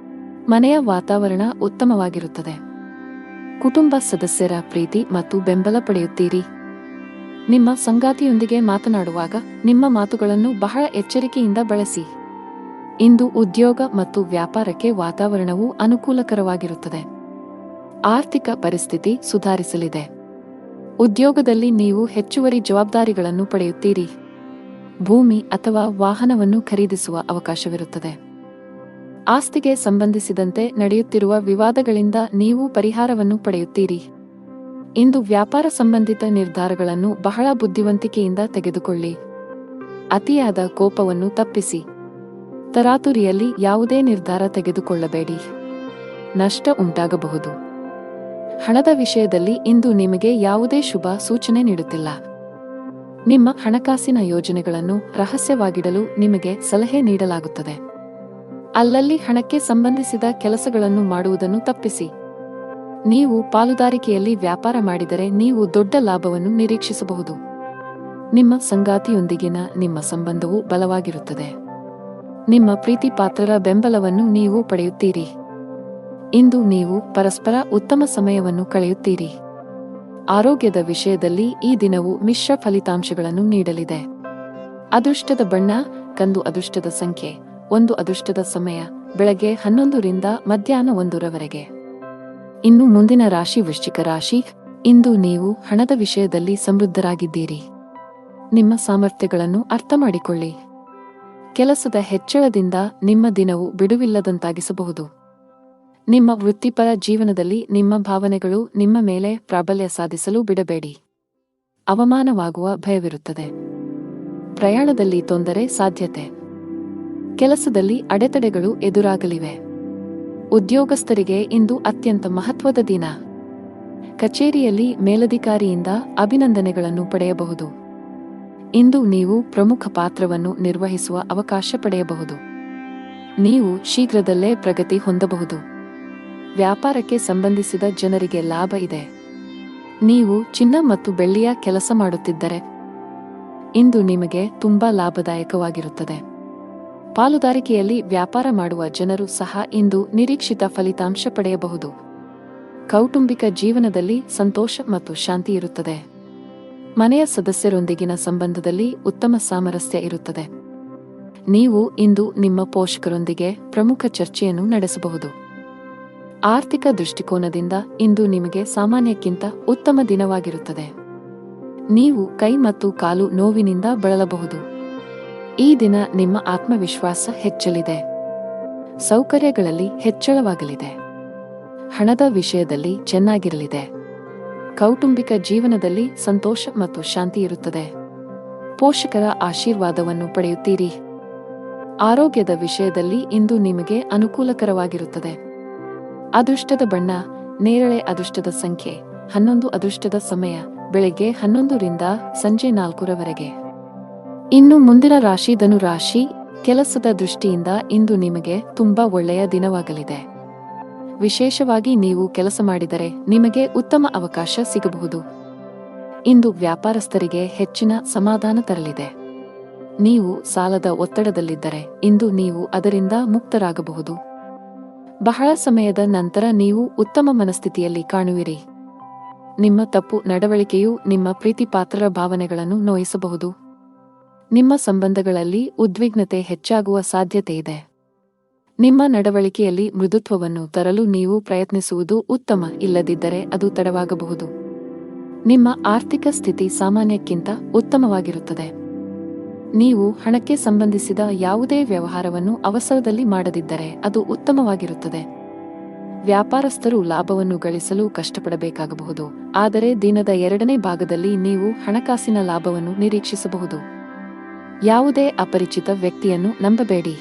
[SPEAKER 1] ಮನೆಯ ವಾತಾವರಣ ಉತ್ತಮವಾಗಿರುತ್ತದೆ. ಕುಟುಂಬ ಸದಸ್ಯರ ಪ್ರೀತಿ ಮತ್ತು ಬೆಂಬಲ ಪಡೆಯುತ್ತೀರಿ. ನಿಮ್ಮ ಸಂಗಾತಿಯೊಂದಿಗೆ ಮಾತನಾಡುವಾಗ ನಿಮ್ಮ ಮಾತುಗಳನ್ನು ಬಹಳ ಎಚ್ಚರಿಕೆಯಿಂದ ಬಳಸಿ. ಇಂದು ಉದ್ಯೋಗ ಮತ್ತು ವ್ಯಾಪಾರಕ್ಕೆ ವಾತಾವರಣವು ಅನುಕೂಲಕರವಾಗಿರುತ್ತದೆ. ಆರ್ಥಿಕ ಪರಿಸ್ಥಿತಿ ಸುಧಾರಿಸಲಿದೆ. ಉದ್ಯೋಗದಲ್ಲಿ ನೀವು ಹೆಚ್ಚುವರಿ ಜವಾಬ್ದಾರಿಗಳನ್ನು ಪಡೆಯುತ್ತೀರಿ. ಭೂಮಿ ಅಥವಾ ವಾಹನವನ್ನು ಖರೀದಿಸುವ ಅವಕಾಶವಿರುತ್ತದೆ. ಆಸ್ತಿಗೆ ಸಂಬಂಧಿಸಿದಂತೆ ನಡೆಯುತ್ತಿರುವ ವಿವಾದಗಳಿಂದ ನೀವು ಪರಿಹಾರವನ್ನು ಪಡೆಯುತ್ತೀರಿ. ಇಂದು ವ್ಯಾಪಾರ ಸಂಬಂಧಿತ ನಿರ್ಧಾರಗಳನ್ನು ಬಹಳ ಬುದ್ಧಿವಂತಿಕೆಯಿಂದ ತೆಗೆದುಕೊಳ್ಳಿ. ಅತಿಯಾದ ಕೋಪವನ್ನು ತಪ್ಪಿಸಿ. ತರಾತುರಿಯಲ್ಲಿ ಯಾವುದೇ ನಿರ್ಧಾರ ತೆಗೆದುಕೊಳ್ಳಬೇಡಿ. ನಷ್ಟ ಉಂಟಾಗಬಹುದು. ಹಣದ ವಿಷಯದಲ್ಲಿ ಇಂದು ನಿಮಗೆ ಯಾವುದೇ ಶುಭ ಸೂಚನೆ ನೀಡುತ್ತಿಲ್ಲ. ನಿಮ್ಮ ಹಣಕಾಸಿನ ಯೋಜನೆಗಳನ್ನು ರಹಸ್ಯವಾಗಿಡಲು ನಿಮಗೆ ಸಲಹೆ ನೀಡಲಾಗುತ್ತದೆ. ಅಲ್ಲಲ್ಲಿ ಹಣಕ್ಕೆ ಸಂಬಂಧಿಸಿದ ಕೆಲಸಗಳನ್ನು ಮಾಡುವುದನ್ನು ತಪ್ಪಿಸಿ. ನೀವು ಪಾಲುದಾರಿಕೆಯಲ್ಲಿ ವ್ಯಾಪಾರ ಮಾಡಿದರೆ ನೀವು ದೊಡ್ಡ ಲಾಭವನ್ನು ನಿರೀಕ್ಷಿಸಬಹುದು. ನಿಮ್ಮ ಸಂಗಾತಿಯೊಂದಿಗಿನ ನಿಮ್ಮ ಸಂಬಂಧವು ಬಲವಾಗಿರುತ್ತದೆ. ನಿಮ್ಮ ಪ್ರೀತಿಪಾತ್ರರ ಬೆಂಬಲವನ್ನು ನೀವು ಪಡೆಯುತ್ತೀರಿ. ಇಂದು ನೀವು ಪರಸ್ಪರ ಉತ್ತಮ ಸಮಯವನ್ನು ಕಳೆಯುತ್ತೀರಿ. ಆರೋಗ್ಯದ ವಿಷಯದಲ್ಲಿ ಈ ದಿನವು ಮಿಶ್ರ ಫಲಿತಾಂಶಗಳನ್ನು ನೀಡಲಿದೆ. ಅದೃಷ್ಟದ ಬಣ್ಣ ಕಂದು. ಅದೃಷ್ಟದ ಸಂಖ್ಯೆ 1. ಅದೃಷ್ಟದ ಸಮಯ ಬೆಳಗ್ಗೆ 11 ರಿಂದ ಮಧ್ಯಾಹ್ನ 1 ರವರೆಗೆ. ಇನ್ನು ಮುಂದಿನ ರಾಶಿ ವೃಶ್ಚಿಕ ರಾಶಿ. ಇಂದು ನೀವು ಹಣದ ವಿಷಯದಲ್ಲಿ ಸಮೃದ್ಧರಾಗಿದ್ದೀರಿ. ನಿಮ್ಮ ಸಾಮರ್ಥ್ಯಗಳನ್ನು ಅರ್ಥಮಾಡಿಕೊಳ್ಳಿ. ಕೆಲಸದ ಹೆಚ್ಚಳದಿಂದ ನಿಮ್ಮ ದಿನವು ಬಿಡುವಿಲ್ಲದಂತಾಗಿಸಬಹುದು. ನಿಮ್ಮ ವೃತ್ತಿಪರ ಜೀವನದಲ್ಲಿ ನಿಮ್ಮ ಭಾವನೆಗಳು ನಿಮ್ಮ ಮೇಲೆ ಪ್ರಾಬಲ್ಯ ಸಾಧಿಸಲು ಬಿಡಬೇಡಿ. ಅವಮಾನವಾಗುವ ಭಯವಿರುತ್ತದೆ. ಪ್ರಯಾಣದಲ್ಲಿ ತೊಂದರೆ ಸಾಧ್ಯತೆ. ಕೆಲಸದಲ್ಲಿ ಅಡೆತಡೆಗಳು ಎದುರಾಗಲಿವೆ. ಉದ್ಯೋಗಸ್ಥರಿಗೆ ಇಂದು ಅತ್ಯಂತ ಮಹತ್ವದ ದಿನ. ಕಚೇರಿಯಲ್ಲಿ ಮೇಲಧಿಕಾರಿಯಿಂದ ಅಭಿನಂದನೆಗಳನ್ನು ಪಡೆಯಬಹುದು. ಇಂದು ನೀವು ಪ್ರಮುಖ ಪಾತ್ರವನ್ನು ನಿರ್ವಹಿಸುವ ಅವಕಾಶ ಪಡೆಯಬಹುದು. ನೀವು ಶೀಘ್ರದಲ್ಲೇ ಪ್ರಗತಿ ಹೊಂದಬಹುದು. ವ್ಯಾಪಾರಕ್ಕೆ ಸಂಬಂಧಿಸಿದ ಜನರಿಗೆ ಲಾಭ ಇದೆ. ನೀವು ಚಿನ್ನ ಮತ್ತು ಬೆಳ್ಳಿಯ ಕೆಲಸ ಮಾಡುತ್ತಿದ್ದರೆ ಇಂದು ನಿಮಗೆ ತುಂಬಾ ಲಾಭದಾಯಕವಾಗಿರುತ್ತದೆ. ಪಾಲುದಾರಿಕೆಯಲ್ಲಿ ವ್ಯಾಪಾರ ಮಾಡುವ ಜನರು ಸಹ ಇಂದು ನಿರೀಕ್ಷಿತ ಫಲಿತಾಂಶ ಪಡೆಯಬಹುದು. ಕೌಟುಂಬಿಕ ಜೀವನದಲ್ಲಿ ಸಂತೋಷ ಮತ್ತು ಶಾಂತಿ ಇರುತ್ತದೆ. ಮನೆಯ ಸದಸ್ಯರೊಂದಿಗಿನ ಸಂಬಂಧದಲ್ಲಿ ಉತ್ತಮ ಸಾಮರಸ್ಯ ಇರುತ್ತದೆ. ನೀವು ಇಂದು ನಿಮ್ಮ ಪೋಷಕರೊಂದಿಗೆ ಪ್ರಮುಖ ಚರ್ಚೆಯನ್ನು ನಡೆಸಬಹುದು. ಆರ್ಥಿಕ ದೃಷ್ಟಿಕೋನದಿಂದ ಇಂದು ನಿಮಗೆ ಸಾಮಾನ್ಯಕ್ಕಿಂತ ಉತ್ತಮ ದಿನವಾಗಿರುತ್ತದೆ. ನೀವು ಕೈ ಮತ್ತು ಕಾಲು ನೋವಿನಿಂದ ಬಳಲಬಹುದು. ಈ ದಿನ ನಿಮ್ಮ ಆತ್ಮವಿಶ್ವಾಸ ಹೆಚ್ಚಲಿದೆ. ಸೌಕರ್ಯಗಳಲ್ಲಿ ಹೆಚ್ಚಳವಾಗಲಿದೆ. ಹಣದ ವಿಷಯದಲ್ಲಿ ಚೆನ್ನಾಗಿರಲಿದೆ. ಕೌಟುಂಬಿಕ ಜೀವನದಲ್ಲಿ ಸಂತೋಷ ಮತ್ತು ಶಾಂತಿ ಇರುತ್ತದೆ. ಪೋಷಕರ ಆಶೀರ್ವಾದವನ್ನು ಪಡೆಯುತ್ತೀರಿ. ಆರೋಗ್ಯದ ವಿಷಯದಲ್ಲಿ ಇಂದು ನಿಮಗೆ ಅನುಕೂಲಕರವಾಗಿರುತ್ತದೆ. ಅದೃಷ್ಟದ ಬಣ್ಣ ನೇರಳೆ. ಅದೃಷ್ಟದ ಸಂಖ್ಯೆ 11. ಅದೃಷ್ಟದ ಸಮಯ ಬೆಳಗ್ಗೆ 11 ರಿಂದ ಸಂಜೆ 4 ರವರೆಗೆ. ಇನ್ನು ಮುಂದಿನ ರಾಶಿ ಧನು ರಾಶಿ. ಕೆಲಸದ ದೃಷ್ಟಿಯಿಂದ ಇಂದು ನಿಮಗೆ ತುಂಬಾ ಒಳ್ಳೆಯ ದಿನವಾಗಲಿದೆ. ವಿಶೇಷವಾಗಿ ನೀವು ಕೆಲಸ ಮಾಡಿದರೆ ನಿಮಗೆ ಉತ್ತಮ ಅವಕಾಶ ಸಿಗಬಹುದು. ಇಂದು ವ್ಯಾಪಾರಸ್ಥರಿಗೆ ಹೆಚ್ಚಿನ ಸಮಾಧಾನ ತರಲಿದೆ. ನೀವು ಸಾಲದ ಒತ್ತಡದಲ್ಲಿದ್ದರೆ ಇಂದು ನೀವು ಅದರಿಂದ ಮುಕ್ತರಾಗಬಹುದು. ಬಹಳ ಸಮಯದ ನಂತರ ನೀವು ಉತ್ತಮ ಮನಸ್ಥಿತಿಯಲ್ಲಿ ಕಾಣುವಿರಿ. ನಿಮ್ಮ ತಪ್ಪು ನಡವಳಿಕೆಯು ನಿಮ್ಮ ಪ್ರೀತಿಪಾತ್ರರ ಭಾವನೆಗಳನ್ನು ನೋಯಿಸಬಹುದು. ನಿಮ್ಮ ಸಂಬಂಧಗಳಲ್ಲಿ ಉದ್ವಿಗ್ನತೆ ಹೆಚ್ಚಾಗುವ ಸಾಧ್ಯತೆಯಿದೆ. ನಿಮ್ಮ ನಡವಳಿಕೆಯಲ್ಲಿ ಮೃದುತ್ವವನ್ನು ತರಲು ನೀವು ಪ್ರಯತ್ನಿಸುವುದು ಉತ್ತಮ. ಇಲ್ಲದಿದ್ದರೆ ಅದು ತಡವಾಗಬಹುದು. ನಿಮ್ಮ ಆರ್ಥಿಕ ಸ್ಥಿತಿ ಸಾಮಾನ್ಯಕ್ಕಿಂತ ಉತ್ತಮವಾಗಿರುತ್ತದೆ. ನೀವು ಹಣಕ್ಕೆ ಸಂಬಂಧಿಸಿದ ಯಾವುದೇ ವ್ಯವಹಾರವನ್ನು ಅವಸರದಲ್ಲಿ ಮಾಡದಿದ್ದರೆ ಅದು ಉತ್ತಮವಾಗಿರುತ್ತದೆ. ವ್ಯಾಪಾರಸ್ಥರು ಲಾಭವನ್ನು ಗಳಿಸಲು ಕಷ್ಟಪಡಬೇಕಾಗಬಹುದು. ಆದರೆ ದಿನದ 2ನೇ ಭಾಗದಲ್ಲಿ ನೀವು ಹಣಕಾಸಿನ ಲಾಭವನ್ನು ನಿರೀಕ್ಷಿಸಬಹುದು. ಯಾವುದೇ ಅಪರಿಚಿತ ವ್ಯಕ್ತಿಯನ್ನು ನಂಬಬೇಡಿ.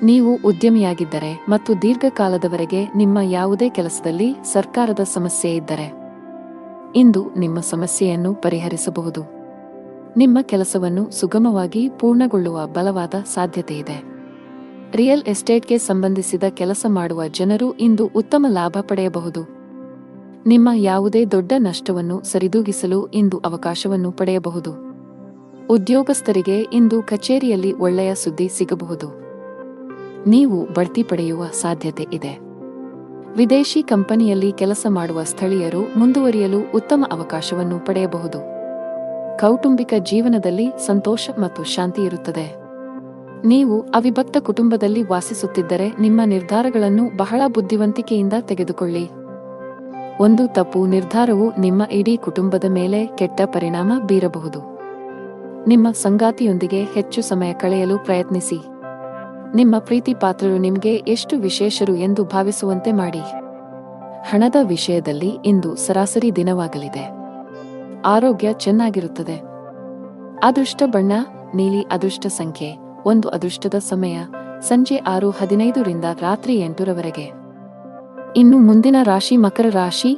[SPEAKER 1] ನೀವು ಉದ್ಯಮಿಯಾಗಿದ್ದರೆ ಮತ್ತು ದೀರ್ಘಕಾಲದವರೆಗೆ ನಿಮ್ಮ ಯಾವುದೇ ಕೆಲಸದಲ್ಲಿ ಸರ್ಕಾರದ ಸಮಸ್ಯೆ ಇದ್ದರೆ ಇಂದು ನಿಮ್ಮ ಸಮಸ್ಯೆಯನ್ನು ಪರಿಹರಿಸಬಹುದು. ನಿಮ್ಮ ಕೆಲಸವನ್ನು ಸುಗಮವಾಗಿ ಪೂರ್ಣಗೊಳ್ಳುವ ಬಲವಾದ ಸಾಧ್ಯತೆಯಿದೆ. ರಿಯಲ್ ಎಸ್ಟೇಟ್ಗೆ ಸಂಬಂಧಿಸಿದ ಕೆಲಸ ಮಾಡುವ ಜನರು ಇಂದು ಉತ್ತಮ ಲಾಭ ಪಡೆಯಬಹುದು. ನಿಮ್ಮ ಯಾವುದೇ ದೊಡ್ಡ ನಷ್ಟವನ್ನು ಸರಿದೂಗಿಸಲು ಇಂದು ಅವಕಾಶವನ್ನು ಪಡೆಯಬಹುದು. ಉದ್ಯೋಗಸ್ಥರಿಗೆ ಇಂದು ಕಚೇರಿಯಲ್ಲಿ ಒಳ್ಳೆಯ ಸುದ್ದಿ ಸಿಗಬಹುದು. ನೀವು ಬಡ್ತಿ ಪಡೆಯುವ ಸಾಧ್ಯತೆ ಇದೆ. ವಿದೇಶಿ ಕಂಪನಿಯಲ್ಲಿ ಕೆಲಸ ಮಾಡುವ ಸ್ಥಳೀಯರು ಮುಂದುವರಿಯಲು ಉತ್ತಮ ಅವಕಾಶವನ್ನು ಪಡೆಯಬಹುದು. ಕೌಟುಂಬಿಕ ಜೀವನದಲ್ಲಿ ಸಂತೋಷ ಮತ್ತು ಶಾಂತಿ ಇರುತ್ತದೆ. ನೀವು ಅವಿಭಕ್ತ ಕುಟುಂಬದಲ್ಲಿ ವಾಸಿಸುತ್ತಿದ್ದರೆ ನಿಮ್ಮ ನಿರ್ಧಾರಗಳನ್ನು ಬಹಳ ಬುದ್ಧಿವಂತಿಕೆಯಿಂದ ತೆಗೆದುಕೊಳ್ಳಿ. ಒಂದು ತಪ್ಪು ನಿರ್ಧಾರವು ನಿಮ್ಮ ಇಡೀ ಕುಟುಂಬದ ಮೇಲೆ ಕೆಟ್ಟ ಪರಿಣಾಮ ಬೀರಬಹುದು. ನಿಮ್ಮ ಸಂಗಾತಿಯೊಂದಿಗೆ ಹೆಚ್ಚು ಸಮಯ ಕಳೆಯಲು ಪ್ರಯತ್ನಿಸಿ. ನಿಮ್ಮ ಪ್ರೀತಿಪಾತ್ರರು ನಿಮಗೆ ಎಷ್ಟು ವಿಶೇಷರು ಎಂದು ಭಾವಿಸುವಂತೆ ಮಾಡಿ. ಹಣದ ವಿಷಯದಲ್ಲಿ ಇಂದು ಸರಾಸರಿ ದಿನವಾಗಲಿದೆ. ಆರೋಗ್ಯ ಚೆನ್ನಾಗಿರುತ್ತದೆ. ಅದೃಷ್ಟ ಬಣ್ಣ ನೀಲಿ. ಅದೃಷ್ಟ ಸಂಖ್ಯೆ 1. ಅದೃಷ್ಟದ ಸಮಯ ಸಂಜೆ 6:15 ರಿಂದ ರಾತ್ರಿ 8 ರವರೆಗೆ. ಇನ್ನು ಮುಂದಿನ ರಾಶಿ ಮಕರ ರಾಶಿ.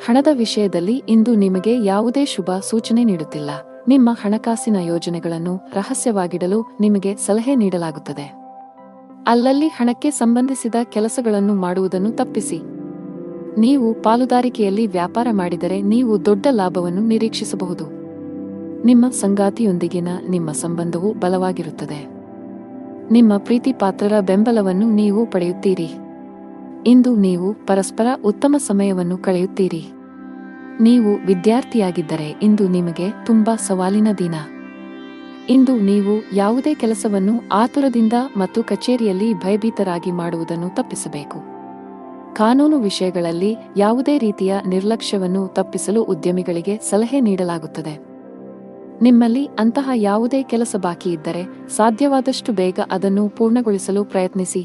[SPEAKER 1] ಹಣದ ವಿಷಯದಲ್ಲಿ ಇಂದು ನಿಮಗೆ ಯಾವುದೇ ಶುಭ ಸೂಚನೆ ನೀಡುತ್ತಿಲ್ಲ. ನಿಮ್ಮ ಹಣಕಾಸಿನ ಯೋಜನೆಗಳನ್ನು ರಹಸ್ಯವಾಗಿಡಲು ನಿಮಗೆ ಸಲಹೆ ನೀಡಲಾಗುತ್ತದೆ. ಅಲ್ಲಲ್ಲಿ ಹಣಕ್ಕೆ ಸಂಬಂಧಿಸಿದ ಕೆಲಸಗಳನ್ನು ಮಾಡುವುದನ್ನು ತಪ್ಪಿಸಿ. ನೀವು ಪಾಲುದಾರಿಕೆಯಲ್ಲಿ ವ್ಯಾಪಾರ ಮಾಡಿದರೆ ನೀವು ದೊಡ್ಡ ಲಾಭವನ್ನು ನಿರೀಕ್ಷಿಸಬಹುದು. ನಿಮ್ಮ ಸಂಗಾತಿಯೊಂದಿಗಿನ ನಿಮ್ಮ ಸಂಬಂಧವು ಬಲವಾಗಿರುತ್ತದೆ. ನಿಮ್ಮ ಪ್ರೀತಿಪಾತ್ರರ ಬೆಂಬಲವನ್ನು ನೀವು ಪಡೆಯುತ್ತೀರಿ. ಇಂದು ನೀವು ಪರಸ್ಪರ ಉತ್ತಮ ಸಮಯವನ್ನು ಕಳೆಯುತ್ತೀರಿ. ನೀವು ವಿದ್ಯಾರ್ಥಿಯಾಗಿದ್ದರೆ ಇಂದು ನಿಮಗೆ ತುಂಬಾ ಸವಾಲಿನ ದಿನ. ಇಂದು ನೀವು ಯಾವುದೇ ಕೆಲಸವನ್ನು ಆತುರದಿಂದ ಮತ್ತು ಕಚೇರಿಯಲ್ಲಿ ಭಯಭೀತರಾಗಿ ಮಾಡುವುದನ್ನು ತಪ್ಪಿಸಬೇಕು. ಕಾನೂನು ವಿಷಯಗಳಲ್ಲಿ ಯಾವುದೇ ರೀತಿಯ ನಿರ್ಲಕ್ಷ್ಯವನ್ನು ತಪ್ಪಿಸಲು ಉದ್ಯಮಿಗಳಿಗೆ ಸಲಹೆ ನೀಡಲಾಗುತ್ತದೆ. ನಿಮ್ಮಲ್ಲಿ ಅಂತಹ ಯಾವುದೇ ಕೆಲಸ ಬಾಕಿ ಇದ್ದರೆ ಸಾಧ್ಯವಾದಷ್ಟು ಬೇಗ ಅದನ್ನು ಪೂರ್ಣಗೊಳಿಸಲು ಪ್ರಯತ್ನಿಸಿ.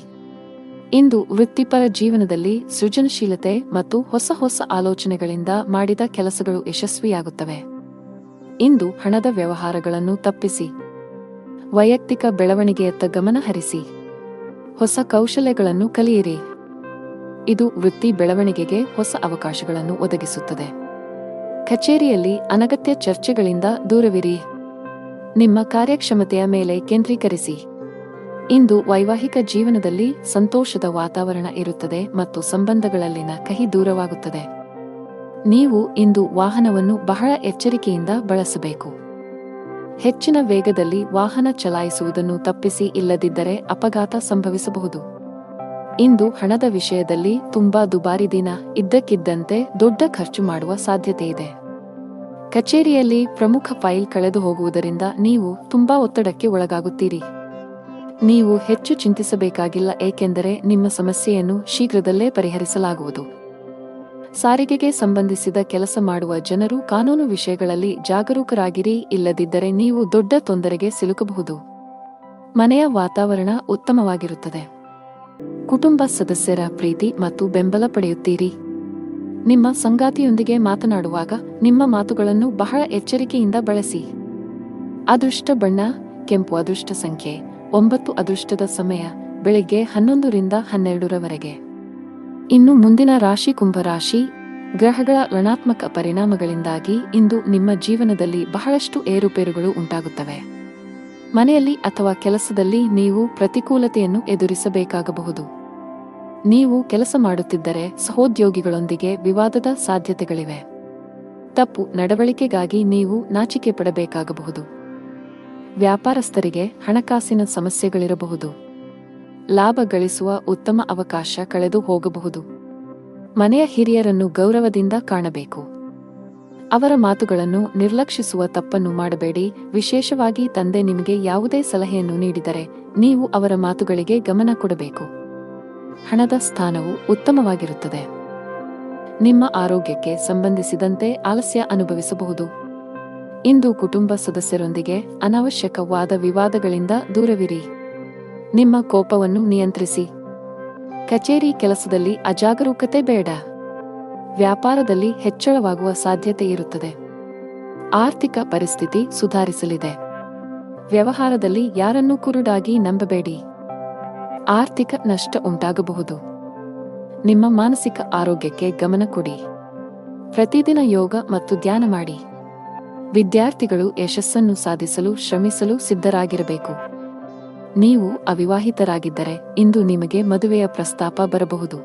[SPEAKER 1] ಇಂದು ವೃತ್ತಿಪರ ಜೀವನದಲ್ಲಿ ಸೃಜನಶೀಲತೆ ಮತ್ತು ಹೊಸ ಹೊಸ ಆಲೋಚನೆಗಳಿಂದ ಮಾಡಿದ ಕೆಲಸಗಳು ಯಶಸ್ವಿಯಾಗುತ್ತವೆ. ಇಂದು ಹಣದ ವ್ಯವಹಾರಗಳನ್ನು ತಪ್ಪಿಸಿ. ವೈಯಕ್ತಿಕ ಬೆಳವಣಿಗೆಯತ್ತ ಗಮನ ಹರಿಸಿ. ಹೊಸ ಕೌಶಲ್ಯಗಳನ್ನು ಕಲಿಯಿರಿ. ಇದು ವೃತ್ತಿ ಬೆಳವಣಿಗೆಗೆ ಹೊಸ ಅವಕಾಶಗಳನ್ನು ಒದಗಿಸುತ್ತದೆ. ಕಚೇರಿಯಲ್ಲಿ ಅನಗತ್ಯ ಚರ್ಚೆಗಳಿಂದ ದೂರವಿರಿ. ನಿಮ್ಮ ಕಾರ್ಯಕ್ಷಮತೆಯ ಮೇಲೆ ಕೇಂದ್ರೀಕರಿಸಿ. ಇಂದು ವೈವಾಹಿಕ ಜೀವನದಲ್ಲಿ ಸಂತೋಷದ ವಾತಾವರಣ ಇರುತ್ತದೆ ಮತ್ತು ಸಂಬಂಧಗಳಲ್ಲಿನ ಕಹಿ ದೂರವಾಗುತ್ತದೆ. ನೀವು ಇಂದು ವಾಹನವನ್ನು ಬಹಳ ಎಚ್ಚರಿಕೆಯಿಂದ ಬಳಸಬೇಕು. ಹೆಚ್ಚಿನ ವೇಗದಲ್ಲಿ ವಾಹನ ಚಲಾಯಿಸುವುದನ್ನು ತಪ್ಪಿಸಿ, ಇಲ್ಲದಿದ್ದರೆ ಅಪಘಾತ ಸಂಭವಿಸಬಹುದು. ಇಂದು ಹಣದ ವಿಷಯದಲ್ಲಿ ತುಂಬಾ ದುಬಾರಿ ದಿನ. ಇದ್ದಕ್ಕಿದ್ದಂತೆ ದೊಡ್ಡ ಖರ್ಚು ಮಾಡುವ ಸಾಧ್ಯತೆಯಿದೆ. ಕಚೇರಿಯಲ್ಲಿ ಪ್ರಮುಖ ಫೈಲ್ ಕಳೆದು ಹೋಗುವುದರಿಂದ ನೀವು ತುಂಬಾ ಒತ್ತಡಕ್ಕೆ ಒಳಗಾಗುತ್ತೀರಿ. ನೀವು ಹೆಚ್ಚು ಚಿಂತಿಸಬೇಕಾಗಿಲ್ಲ, ಏಕೆಂದರೆ ನಿಮ್ಮ ಸಮಸ್ಯೆಯನ್ನು ಶೀಘ್ರದಲ್ಲೇ ಪರಿಹರಿಸಲಾಗುವುದು. ಸಾರಿಗೆಗೆ ಸಂಬಂಧಿಸಿದ ಕೆಲಸ ಮಾಡುವ ಜನರು ಕಾನೂನು ವಿಷಯಗಳಲ್ಲಿ ಜಾಗರೂಕರಾಗಿರಿ, ಇಲ್ಲದಿದ್ದರೆ ನೀವು ದೊಡ್ಡ ತೊಂದರೆಗೆ ಸಿಲುಕಬಹುದು. ಮನೆಯ ವಾತಾವರಣ ಉತ್ತಮವಾಗಿರುತ್ತದೆ. ಕುಟುಂಬ ಸದಸ್ಯರ ಪ್ರೀತಿ ಮತ್ತು ಬೆಂಬಲ ಪಡೆಯುತ್ತೀರಿ. ನಿಮ್ಮ ಸಂಗಾತಿಯೊಂದಿಗೆ ಮಾತನಾಡುವಾಗ ನಿಮ್ಮ ಮಾತುಗಳನ್ನು ಬಹಳ ಎಚ್ಚರಿಕೆಯಿಂದ ಬಳಸಿ. ಅದೃಷ್ಟ ಬಣ್ಣ ಕೆಂಪು. ಅದೃಷ್ಟ ಸಂಖ್ಯೆ 9. ಅದೃಷ್ಟದ ಸಮಯ ಬೆಳಿಗ್ಗೆ 11 ರಿಂದ 12 ಇನ್ನು ಮುಂದಿನ ರಾಶಿ ಕುಂಭರಾಶಿ. ಗ್ರಹಗಳ ಋಣಾತ್ಮಕ ಪರಿಣಾಮಗಳಿಂದಾಗಿ ಇಂದು ನಿಮ್ಮ ಜೀವನದಲ್ಲಿ ಬಹಳಷ್ಟು ಏರುಪೇರುಗಳು ಉಂಟಾಗುತ್ತವೆ. ಮನೆಯಲ್ಲಿ ಅಥವಾ ಕೆಲಸದಲ್ಲಿ ನೀವು ಪ್ರತಿಕೂಲತೆಯನ್ನು ಎದುರಿಸಬೇಕಾಗಬಹುದು. ನೀವು ಕೆಲಸ ಮಾಡುತ್ತಿದ್ದರೆ ಸಹೋದ್ಯೋಗಿಗಳೊಂದಿಗೆ ವಿವಾದದ ಸಾಧ್ಯತೆಗಳಿವೆ. ತಪ್ಪು ನಡವಳಿಕೆಗಾಗಿ ನೀವು ನಾಚಿಕೆ ಪಡಬೇಕಾಗಬಹುದು. ವ್ಯಾಪಾರಸ್ಥರಿಗೆ ಹಣಕಾಸಿನ ಸಮಸ್ಯೆಗಳಿರಬಹುದು. ಲಾಭ ಗಳಿಸುವ ಉತ್ತಮ ಅವಕಾಶ ಕಳೆದು ಹೋಗಬಹುದು. ಮನೆಯ ಹಿರಿಯರನ್ನು ಗೌರವದಿಂದ ಕಾಣಬೇಕು. ಅವರ ಮಾತುಗಳನ್ನು ನಿರ್ಲಕ್ಷಿಸುವ ತಪ್ಪನ್ನು ಮಾಡಬೇಡಿ. ವಿಶೇಷವಾಗಿ ತಂದೆ ನಿಮಗೆ ಯಾವುದೇ ಸಲಹೆಯನ್ನು ನೀಡಿದರೆ ನೀವು ಅವರ ಮಾತುಗಳಿಗೆ ಗಮನ ಕೊಡಬೇಕು. ಹಣದ ಸ್ಥಾನವು ಉತ್ತಮವಾಗಿರುತ್ತದೆ. ನಿಮ್ಮ ಆರೋಗ್ಯಕ್ಕೆ ಸಂಬಂಧಿಸಿದಂತೆ ಆಲಸ್ಯ ಅನುಭವಿಸಬಹುದು. ಇಂದು ಕುಟುಂಬ ಸದಸ್ಯರೊಂದಿಗೆ ಅನಾವಶ್ಯಕ ವಾದ ವಿವಾದಗಳಿಂದ ದೂರವಿರಿ. ನಿಮ್ಮ ಕೋಪವನ್ನು ನಿಯಂತ್ರಿಸಿ. ಕಚೇರಿ ಕೆಲಸದಲ್ಲಿ ಅಜಾಗರೂಕತೆ ಬೇಡ. ವ್ಯಾಪಾರದಲ್ಲಿ ಹೆಚ್ಚಳವಾಗುವ ಸಾಧ್ಯತೆ ಇರುತ್ತದೆ. ಆರ್ಥಿಕ ಪರಿಸ್ಥಿತಿ ಸುಧಾರಿಸಲಿದೆ. ವ್ಯವಹಾರದಲ್ಲಿ ಯಾರನ್ನೂ ಕುರುಡಾಗಿ ನಂಬಬೇಡಿ. ಆರ್ಥಿಕ ನಷ್ಟ ಉಂಟಾಗಬಹುದು. ನಿಮ್ಮ ಮಾನಸಿಕ ಆರೋಗ್ಯಕ್ಕೆ ಗಮನ ಕೊಡಿ. ಪ್ರತಿದಿನ ಯೋಗ ಮತ್ತು ಧ್ಯಾನ ಮಾಡಿ. ವಿದ್ಯಾರ್ಥಿಗಳು ಯಶಸ್ಸನ್ನು ಸಾಧಿಸಲು ಶ್ರಮಿಸಲು ಸಿದ್ಧರಾಗಿರಬೇಕು. ನೀವು ಅವಿವಾಹಿತರಾಗಿದ್ದರೆ ಇಂದು ನಿಮಗೆ ಮದುವೆಯ ಪ್ರಸ್ತಾಪ ಬರಬಹುದು.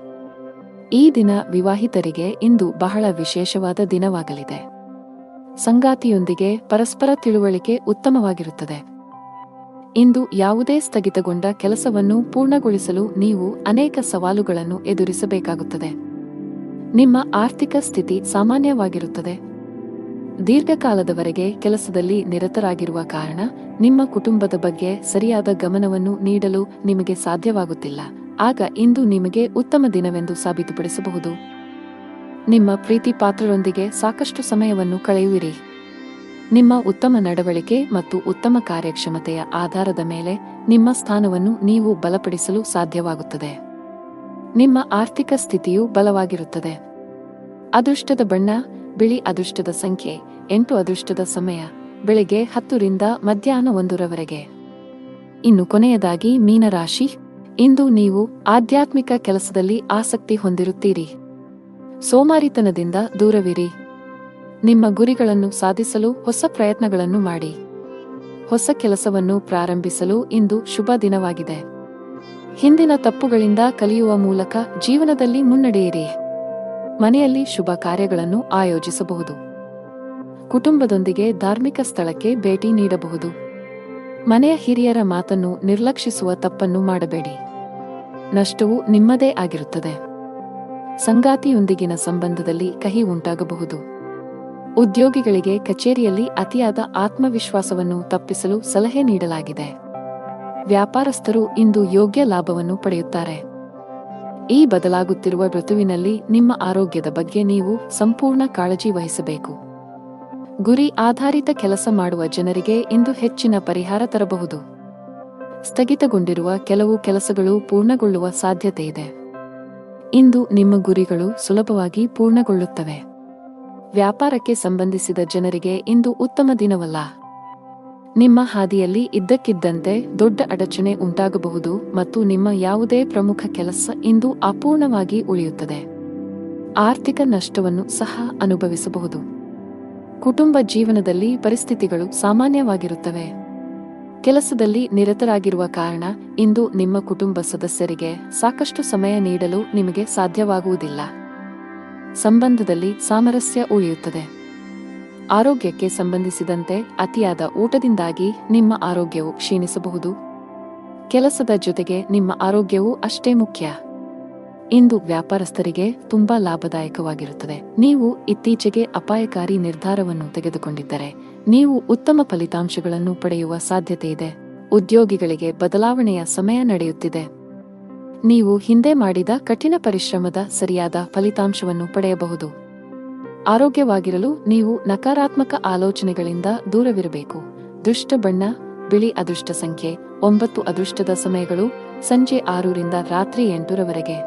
[SPEAKER 1] ಈ ದಿನ ವಿವಾಹಿತರಿಗೆ ಇಂದು ಬಹಳ ವಿಶೇಷವಾದ ದಿನವಾಗಲಿದೆ. ಸಂಗಾತಿಯೊಂದಿಗೆ ಪರಸ್ಪರ ತಿಳುವಳಿಕೆ ಉತ್ತಮವಾಗಿರುತ್ತದೆ. ಇಂದು ಯಾವುದೇ ಸ್ಥಗಿತಗೊಂಡ ಕೆಲಸವನ್ನು ಪೂರ್ಣಗೊಳಿಸಲು ನೀವು ಅನೇಕ ಸವಾಲುಗಳನ್ನು ಎದುರಿಸಬೇಕಾಗುತ್ತದೆ. ನಿಮ್ಮ ಆರ್ಥಿಕ ಸ್ಥಿತಿ ಸಾಮಾನ್ಯವಾಗಿರುತ್ತದೆ. ದೀರ್ಘಕಾಲದವರೆಗೆ ಕೆಲಸದಲ್ಲಿ ನಿರತರಾಗಿರುವ ಕಾರಣ ನಿಮ್ಮ ಕುಟುಂಬದ ಬಗ್ಗೆ ಸರಿಯಾದ ಗಮನವನ್ನು ನೀಡಲು ನಿಮಗೆ ಸಾಧ್ಯವಾಗುತ್ತಿಲ್ಲ. ಆಗ ಇಂದು ನಿಮಗೆ ಉತ್ತಮ ದಿನವೆಂದು ಸಾಬೀತುಪಡಿಸಬಹುದು. ನಿಮ್ಮ ಪ್ರೀತಿ ಪಾತ್ರರೊಂದಿಗೆ ಸಾಕಷ್ಟು ಸಮಯವನ್ನು ಕಳೆಯುವಿರಿ. ನಿಮ್ಮ ಉತ್ತಮ ನಡವಳಿಕೆ ಮತ್ತು ಉತ್ತಮ ಕಾರ್ಯಕ್ಷಮತೆಯ ಆಧಾರದ ಮೇಲೆ ನಿಮ್ಮ ಸ್ಥಾನವನ್ನು ನೀವು ಬಲಪಡಿಸಲು ಸಾಧ್ಯವಾಗುತ್ತದೆ. ನಿಮ್ಮ ಆರ್ಥಿಕ ಸ್ಥಿತಿಯು ಬಲವಾಗಿರುತ್ತದೆ. ಅದೃಷ್ಟದ ಬಣ್ಣ ಬಿಳಿ. ಅದೃಷ್ಟದ ಸಂಖ್ಯೆ 8. ಅದೃಷ್ಟದ ಸಮಯ ಬೆಳಿಗ್ಗೆ 10 ರಿಂದ ಮಧ್ಯಾಹ್ನ 1 ಇನ್ನು ಕೊನೆಯದಾಗಿ ಮೀನರಾಶಿ. ಇಂದು ನೀವು ಆಧ್ಯಾತ್ಮಿಕ ಕೆಲಸದಲ್ಲಿ ಆಸಕ್ತಿ ಹೊಂದಿರುತ್ತೀರಿ. ಸೋಮಾರಿತನದಿಂದ ದೂರವಿರಿ. ನಿಮ್ಮ ಗುರಿಗಳನ್ನು ಸಾಧಿಸಲು ಹೊಸ ಪ್ರಯತ್ನಗಳನ್ನು ಮಾಡಿ. ಹೊಸ ಕೆಲಸವನ್ನು ಪ್ರಾರಂಭಿಸಲು ಇಂದು ಶುಭ ದಿನವಾಗಿದೆ. ಹಿಂದಿನ ತಪ್ಪುಗಳಿಂದ ಕಲಿಯುವ ಮೂಲಕ ಜೀವನದಲ್ಲಿ ಮುನ್ನಡೆಯಿರಿ. ಮನೆಯಲ್ಲಿ ಶುಭ ಕಾರ್ಯಗಳನ್ನು ಆಯೋಜಿಸಬಹುದು. ಕುಟುಂಬದೊಂದಿಗೆ ಧಾರ್ಮಿಕ ಸ್ಥಳಕ್ಕೆ ಭೇಟಿ ನೀಡಬಹುದು. ಮನೆಯ ಹಿರಿಯರ ಮಾತನ್ನು ನಿರ್ಲಕ್ಷಿಸುವ ತಪ್ಪನ್ನು ಮಾಡಬೇಡಿ. ನಷ್ಟವು ನಿಮ್ಮದೇ ಆಗಿರುತ್ತದೆ. ಸಂಗಾತಿಯೊಂದಿಗಿನ ಸಂಬಂಧದಲ್ಲಿ ಕಹಿ ಉಂಟಾಗಬಹುದು. ಉದ್ಯೋಗಿಗಳಿಗೆ ಕಚೇರಿಯಲ್ಲಿ ಅತಿಯಾದ ಆತ್ಮವಿಶ್ವಾಸವನ್ನು ತಪ್ಪಿಸಲು ಸಲಹೆ ನೀಡಲಾಗಿದೆ. ವ್ಯಾಪಾರಸ್ಥರು ಇಂದು ಯೋಗ್ಯ ಲಾಭವನ್ನು ಪಡೆಯುತ್ತಾರೆ. ಈ ಬದಲಾಗುತ್ತಿರುವ ಋತುವಿನಲ್ಲಿ ನಿಮ್ಮ ಆರೋಗ್ಯದ ಬಗ್ಗೆ ನೀವು ಸಂಪೂರ್ಣ ಕಾಳಜಿ ವಹಿಸಬೇಕು. ಗುರಿ ಆಧಾರಿತ ಕೆಲಸ ಮಾಡುವ ಜನರಿಗೆ ಇಂದು ಹೆಚ್ಚಿನ ಪರಿಹಾರ ತರಬಹುದು. ಸ್ಥಗಿತಗೊಂಡಿರುವ ಕೆಲವು ಕೆಲಸಗಳು ಪೂರ್ಣಗೊಳ್ಳುವ ಸಾಧ್ಯತೆಯಿದೆ. ಇಂದು ನಿಮ್ಮ ಗುರಿಗಳು ಸುಲಭವಾಗಿ ಪೂರ್ಣಗೊಳ್ಳುತ್ತವೆ. ವ್ಯಾಪಾರಕ್ಕೆ ಸಂಬಂಧಿಸಿದ ಜನರಿಗೆ ಇಂದು ಉತ್ತಮ ದಿನವಲ್ಲ. ನಿಮ್ಮ ಹಾದಿಯಲ್ಲಿ ಇದ್ದಕ್ಕಿದ್ದಂತೆ ದೊಡ್ಡ ಅಡಚಣೆ ಉಂಟಾಗಬಹುದು ಮತ್ತು ನಿಮ್ಮ ಯಾವುದೇ ಪ್ರಮುಖ ಕೆಲಸ ಇಂದು ಅಪೂರ್ಣವಾಗಿ ಉಳಿಯುತ್ತದೆ. ಆರ್ಥಿಕ ನಷ್ಟವನ್ನು ಸಹ ಅನುಭವಿಸಬಹುದು. ಕುಟುಂಬ ಜೀವನದಲ್ಲಿ ಪರಿಸ್ಥಿತಿಗಳು ಸಾಮಾನ್ಯವಾಗಿರುತ್ತವೆ. ಕೆಲಸದಲ್ಲಿ ನಿರತರಾಗಿರುವ ಕಾರಣ ಇಂದು ನಿಮ್ಮ ಕುಟುಂಬ ಸದಸ್ಯರಿಗೆ ಸಾಕಷ್ಟು ಸಮಯ ನೀಡಲು ನಿಮಗೆ ಸಾಧ್ಯವಾಗುವುದಿಲ್ಲ. ಸಂಬಂಧದಲ್ಲಿ ಸಾಮರಸ್ಯ ಉಳಿಯುತ್ತದೆ. ಆರೋಗ್ಯಕ್ಕೆ ಸಂಬಂಧಿಸಿದಂತೆ ಅತಿಯಾದ ಊಟದಿಂದಾಗಿ ನಿಮ್ಮ ಆರೋಗ್ಯವು ಕ್ಷೀಣಿಸಬಹುದು. ಕೆಲಸದ ಜೊತೆಗೆ ನಿಮ್ಮ ಆರೋಗ್ಯವೂ ಅಷ್ಟೇ ಮುಖ್ಯ. ಇಂದು ವ್ಯಾಪಾರಸ್ಥರಿಗೆ ತುಂಬಾ ಲಾಭದಾಯಕವಾಗಿರುತ್ತದೆ. ನೀವು ಇತ್ತೀಚೆಗೆ ಅಪಾಯಕಾರಿ ನಿರ್ಧಾರವನ್ನು ತೆಗೆದುಕೊಂಡಿದ್ದರೆ ನೀವು ಉತ್ತಮ ಫಲಿತಾಂಶಗಳನ್ನು ಪಡೆಯುವ ಸಾಧ್ಯತೆಯಿದೆ. ಉದ್ಯೋಗಿಗಳಿಗೆ ಬದಲಾವಣೆಯ ಸಮಯ ನಡೆಯುತ್ತಿದೆ. ನೀವು ಹಿಂದೆ ಮಾಡಿದ ಕಠಿಣ ಪರಿಶ್ರಮದ ಸರಿಯಾದ ಫಲಿತಾಂಶವನ್ನು ಪಡೆಯಬಹುದು. ಆರೋಗ್ಯವಾಗಿರಲು ನೀವು ನಕಾರಾತ್ಮಕ ಆಲೋಚನೆಗಳಿಂದ ದೂರವಿರಬೇಕು. ದುಷ್ಟ ಬಣ್ಣ ಬಿಳಿ. ಅದೃಷ್ಟ ಸಂಖ್ಯೆ 9. ಅದೃಷ್ಟದ ಸಮಯಗಳು ಸಂಜೆ 6 ರಿಂದ ರಾತ್ರಿ 8 ರವರೆಗೆ.